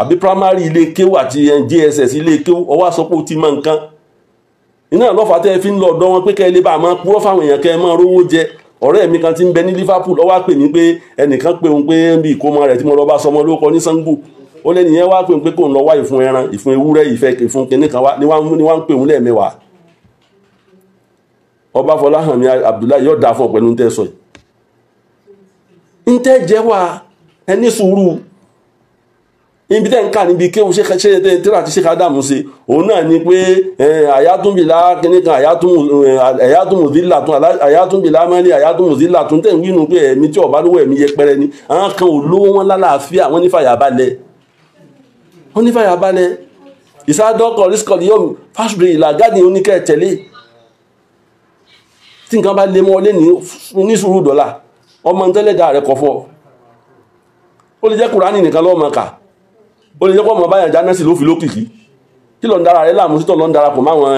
àbí primary ilé kéwù àti JSS ilé kéwù ọwọ́ àsọpọ̀ ti mọ nǹkan iná lọ́fà tẹ́ fi ń lọ ọ̀dọ́ wọn pé kẹ́ ẹ lè bá máa purọ́ fáwọn èèyàn kẹ́ ẹ máa rówó jẹ ọ̀rẹ́ mi kan ti ń bẹ ní Liverpool ó wá pè mí pé ẹnìkan pé òun pé bí ìkómọ rẹ̀ tí mo lọ bá sọmọ lórúkọ ní Ṣàngó ó lẹ́nìyẹn wá pè mí pé kò ń lọ wá ìfun ẹran ìfun ewúrẹ́ ìfun kìnní kan wá ní wọ́n ń pè òun lẹ́ẹ̀mẹ́wàá ọba Fọláhànmí Abdullahi yóò dáa fún ọ pẹ̀lú ń tẹ́ sọ yìí ń tẹ́ jẹ́ wà ẹni sùúrù ibi tẹ́ ń kà níbi kéwù ṣe tíra ti ṣe ká dààmú sí òun náà ni pé àyátúnbìlá kìnní kan àyátúnmùdílàtún àyátúnbìlá mẹ́lì àyátúnmùdílàtún tẹ̀ ń wínú pé ẹ̀mí tí ọba lówó ẹ̀mí yẹpẹrẹ ni àwọn kan ò lówó wọn lálàáfíà wọn ní fàyàbalẹ̀ ìsádọ́kọ̀ rísíkọ̀lì yóò fásitì ìlàgádì oníkẹ́ tẹ̀lé tí nǹkan bá lé mọ́ lé ní sùúrù dọ́là ọmọ tẹ́lẹ̀dá rẹ̀ kọ̀ fọ́ ó lè jẹ́ Kùránì nìkan lọ́mọ kà ó lè jẹ́ pọ́ mọ̀ báyàn jáná sí ló fi lókìkí kí lọ ń dára rẹ̀ láàmú sítọ̀ lọ ń darapọ̀ máwọn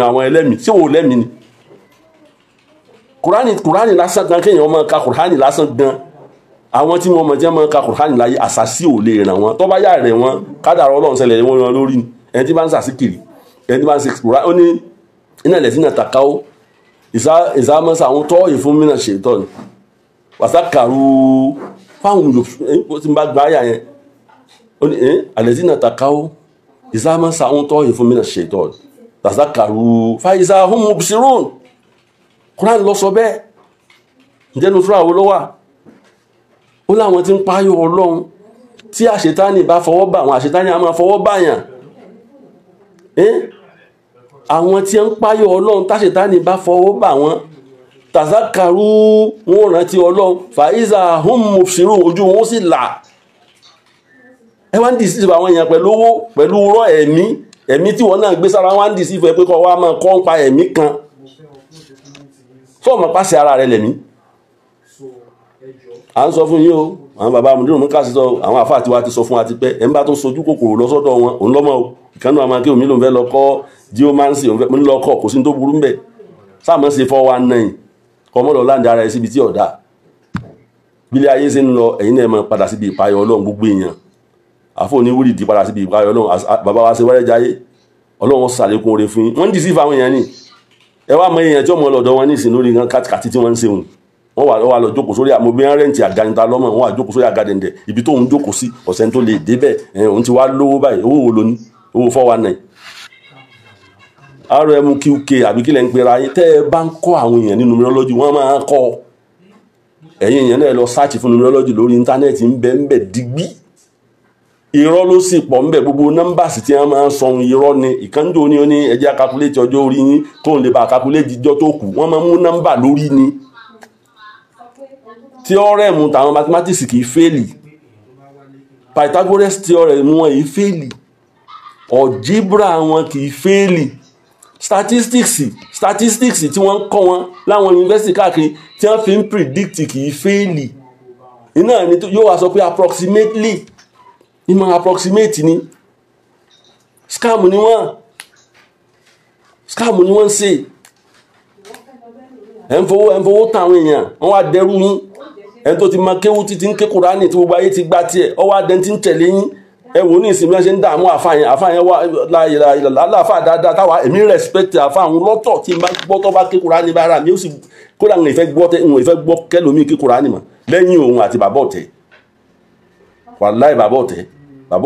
àwọn ẹlẹ́mìí tí wò lẹ́mìí ni Kùránì lásán gan kéèyàn ọmọ ka Kùránì lásán gan àwọn tí wọ́n mọ̀ jẹ́ mọ́ ka Kùránì láyé àsàsí ò lè ràn wọ́n tó bá yà rẹ̀ wọ́n kádàrá Ọlọ́run ṣẹlẹ̀ wọn yan lórí ni ẹni tí bá ń sàsíkiri ẹni tí bá ń ṣe Kùránì ó ní iná ilẹ̀ sínú àtàkáwó ìsámọ́sá àwọn tọ́ ìfúnmínà ṣètọ́ ni wàsákàrú fáwọn yòó tí ń bá gba àyà yẹn ó ní alẹ́sìnà tàkáwó ìsámọ́sá àwọn tọ́ ìfúnmínà ṣètọ́ ni wàsákàrú fáìsá hum mubsirun Kùránì lọ sọ bẹ́ẹ̀ ǹjẹ́nu fúra wo ló wà ó láwọn tí ń páyọ̀ Ọlọ́run tí àṣetánì bá fọwọ́ bà wọn àṣetánì a máa fọwọ́ bàyàn àwọn tí ń páyọ̀ Ọlọ́run táṣetánì bá fọwọ́ bà wọn tàzákàrú wọn rántí Ọlọ́run fàíza hum mubsirun ojú wọn sì là ẹ wá ń dì sí àwọn èèyàn pẹ̀lú owó pẹ̀lú rọ ẹ̀mí tí wọ́n náà gbé sára wá ń dì sí ìfẹ́ pé kọ́ wá máa kọ́ ń pa ẹ̀mí kan fọ́ọ̀mọ̀ pàṣẹ ara rẹ̀ lẹ̀mí à ń sọ fún yín o àwọn bàbá amúdúró mú káàsì sọ àwọn àfáà tiwa ti sọ fún wa ti pẹ́ ẹ̀ ń bá tó sojú kòkòrò lọ sọ́dọ̀ wọn òun lọ́mọ o ìkànnì àwọn akéwì mi ló ń fẹ́ lọ kọ́ geomancy òun fẹ́ mo ní lọ kọ́ kò sí ní tó burú ń bẹ̀ sáàmọ́ ṣe 419 kọ́mọ́dọ̀ láǹdà ara ẹ̀ síbi tí ọ̀dà bílẹ̀ ayé ṣe ń lọ ẹ̀yin náà máa padà síbi ìpayọ̀ Ọlọ́run gbogbo èèyàn àfọ oníwúrì di padà síbi ìpayọ̀ Ọlọ́run bàbá wa ṣe wẹ́rẹ́ jayé Ọlọ́run ṣàlékún oore fún yín wọ́n ń dì sí fáwọn èèyàn ní ẹ wá mọ èèyàn tí ọmọ ọlọ́dọ̀ wọn ní ìsìn lórí kàtìkàtì tí wọ́n ń ṣe wọn wọ́n wà lọ jókòó sórí àmọ́ bí wọ́n rẹ́ǹtì àganita lọ́mọ wọ́n wà jókòó sórí àgàdẹ̀ǹdẹ̀ ibi tó ń jókòó sí ọ̀sẹ̀ tó lè débẹ̀ òun ti wá lówó báyìí owó wo lóní owó 419 RMQK àbí kílẹ̀ ń pera yín tẹ́ ẹ bá ń kọ́ àwọn èèyàn ní numerology wọ́n máa kọ́ ẹ̀yin èèyàn náà lọ search fún numerology lórí íńtánẹ́ẹ̀tì ń bẹ digbí irọ́ ló sì pọ̀ ń bẹ gbogbo nọ́mbàsì tí wọ́n máa ń sọ irọ́ ni ìkànnì ní ó ní ẹjẹ́ calculate ọjọ́ orí yín tó ń lè bá calculate ìjọ tó kù wọ́n máa mú nọ́mbà lórí ni theorem tàwọn mathematics kì í fẹ́ẹ̀lì Pythagoras theorem wọn kì í fẹ́ẹ̀lì algebra wọn kì í fẹ́ẹ̀lì statistics tí wọ́n ń kọ́ wọn láwọn university káàkiri tí wọ́n fi ń predict kì í fẹ́ẹ̀lì iná ni yóò wá sọ pé approximately ìmọ̀ approximate ni scam ni wọ́n ṣe ẹ̀ ń fowó táwọn èèyàn wọ́n wá dẹrú yín ẹni tó ti máa kéwú títí ń ké Kùránì tí gbogbo ayé ti gbá tiẹ̀ ọ wá dẹni tí ń tẹ̀lé yín ẹ wò ní ìsinmi ṣe ń dààmú àfààyàn wá láàfà dáadáa táwa èmi respect àfààyàn lọ́tọ̀ tí n bá gbọ́ tó bá ké Kùránì bára mi ó sì kódà ń ìfẹ́ gbọ́ kẹlòmíì ké Kùránì mọ̀ lẹ́yìn òun àti bàbá ọ̀tẹ̀ wàláì bàbá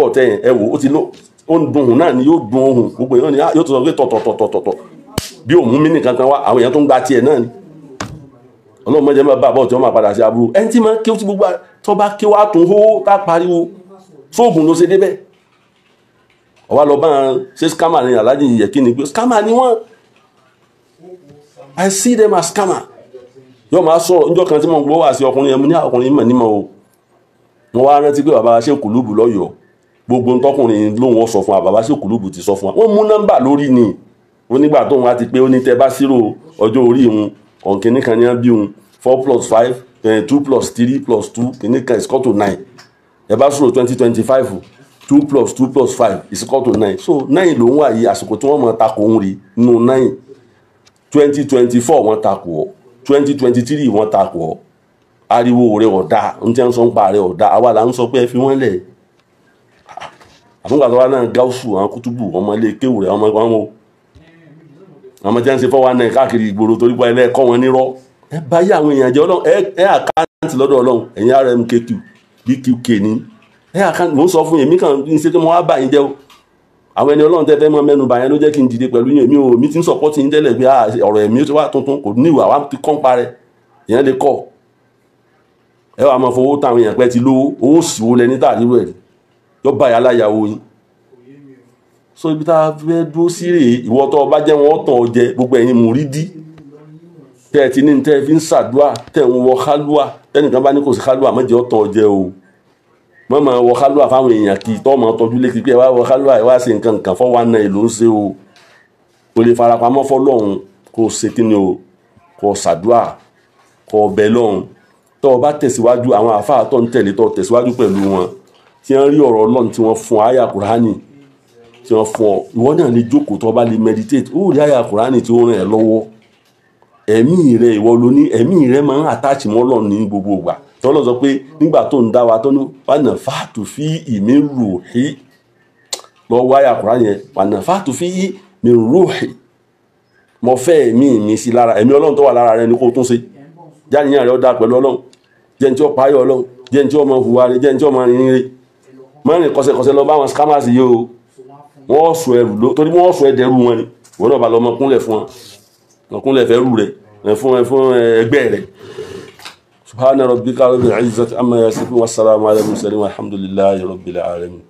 ọ̀tẹ̀ yẹn ẹ wò ó ti lọ ó ń dun òun náà ni yóò dun ohun gbogbo èèyàn ni yóò tó sọ pé tọ̀tọ̀tọ̀tọ̀ bí òun mí nìkan kan wá àwọn èèyàn tó ń gba tiẹ̀ náà ni ọlọ́run mọ́jẹ́ máa bá àbọ̀ tí wọ́n máa padà sí aburú ẹni tí máa kí ó ti gbogbo tó bá kí wá tún hó tá pariwo sóògùn ló ṣe débẹ̀ ọwá lọ bá ṣe scammer ní aláàjì yẹ kí ni pé scammer ni wọ́n I see them as scammer yóò máa sọ̀rọ̀ níjọ́ kan tí mo gbọ́ wá sí ọkùnrin yẹn mo ní ọkùnrin mọ̀ nímọ̀ o wọ́n wá rántí pé bàbá ṣe kùlùbù lọ́yọ̀ọ́ gbogbo tọkùnrin lóhun sọ fún wa bàbá ṣe kùlùbù ti sọ fún wa wọ́n mú nọ́mbà lórí ni onígbà tóun wá ti pé ó ní tẹ bá ṣírò ọjọ́ orí òun ọ̀nkìnní kan ní á bí òun 4 + 5 2 + 3 + 2 kìnní kan is equal to 9 ẹ bá ṣírò 2025 2 + 2 + 5 is equal to 9 so 9 ló ń wà yìí àsìkò tí wọ́n mọ̀ takò ń rí nínú 9 2024 wọ́n takò ọ́ 2023 wọ́n takò ọ́ ariwo rẹ̀ ọ̀dà ń tẹ́ ń sọ ń pa rẹ̀ ọ̀dà àwa là ń sọ pé ẹ fi wọ́n lẹ̀ àfúngbàtọ́ wa náà gáúsù àwọn kútùbù ọmọ ilé kéwù rẹ̀ ọmọ tí wọ́n ń ṣe 419 káàkiri ìgboro torí pé ẹlẹ́ẹ̀kọ́ wọn nírọ́ ẹ báyé àwọn èèyàn jẹ́ ọlọ́run ẹ àkáǹtì lọ́dọ̀ ọlọ́run ẹ̀yin RMKQ BQK ní ẹ àkáǹtì mò ń sọ fún yín èmi kàn ń ṣe kí mo wá bá yín jẹ́ o àwọn ẹni ọlọ́run tẹ́ fẹ́ mọ́ mẹ́nu bà yẹn ló jẹ́ kí n dìde pẹ̀lú yín èmi ti ń sọ̀pọ́tì yín tẹ́lẹ̀ pé ọ̀rọ̀ ẹ̀mí ó wà tuntun kò ní ìwà wa ti kọ́ ń parẹ́ èèyàn lè kọ́ ẹ wà máa fowó táwọn èèyàn pẹ́ ti lówó owó sì wo lẹni tàbí rẹ̀ yọ bá yà láyàwó yín so ibi tá a fẹ́ dúró sí rèé ìwọ tó bá jẹ́ wọn tàn ọ jẹ gbogbo ẹ̀yin mùrídí tẹ́ ẹ ti ní tẹ́ ẹ fi ń ṣàdúrà tẹ́ ẹ ń wọ kálúà tẹ́nìkan bá ní kò sí kálúà má jẹ́ ọ tàn ọ jẹ o má máa wọ kálúà fáwọn èèyàn kì í tọ́ máa tọ́jú létí pé ẹ wá wọ kálúà ẹ wá ṣe nǹkan kan 419 ló ń ṣe o kò lè farapamọ́ fọlọ́run kò ṣe kí ni o kò ṣàdúrà kò bẹ lọ́run tó o bá tẹ̀síwájú àwọn àfáà tó ń tẹ̀lé tó tẹ̀síwájú pẹ̀lú wọn tí wọ́n rí ọ̀rọ̀ Ọlọ́run tí wọ́n fún àyà Kùránì tí wọ́n fún ọ ìwọ náà lè jókòó tó bá lè meditate ó rí àyà Kùránì tí ó ràn ẹ́ lọ́wọ́ ẹ̀mí rẹ ìwọ ló ní ẹ̀mí rẹ máa ń attach mọ́ Ọlọ́run ní gbogbo ìgbà tó lọ sọ pé nígbà tó ń dá wa tó ní wànà fàtú fi ìmí rùhí lọ́wọ́ àyà Kùránì yẹn wànà fàtú fi ìmí rùhí mo fẹ́ ẹ̀mí mi sí lára ẹ̀mí Ọlọ́run tó wà lára rẹ ní kó tún ṣe jáníyàn rẹ ó dá pẹ̀lú Ọlọ́run jẹ́ ní tí ó páyọ̀ Ọlọ́run jẹ́ ní tí ó mọ hùwà rẹ jẹ́ ní tí ó mọ rìnrìn rẹ mọ́rin kọsẹ̀kọsẹ̀ lọ bá wọn scammers yìí o wọ́n sọ ẹrù torí wọ́n sọ ẹdẹrù wọn ni wọ́n náà bá lọ mọ́kúnlẹ̀ fún wọn mọ́kúnlẹ̀ fẹ́ rú rẹ̀ fún ẹgbẹ́ rẹ̀ subhana rabbika rabbil izzati amma yasifun wassalamu ala mursalin walhamdulillahi rabbil alamin.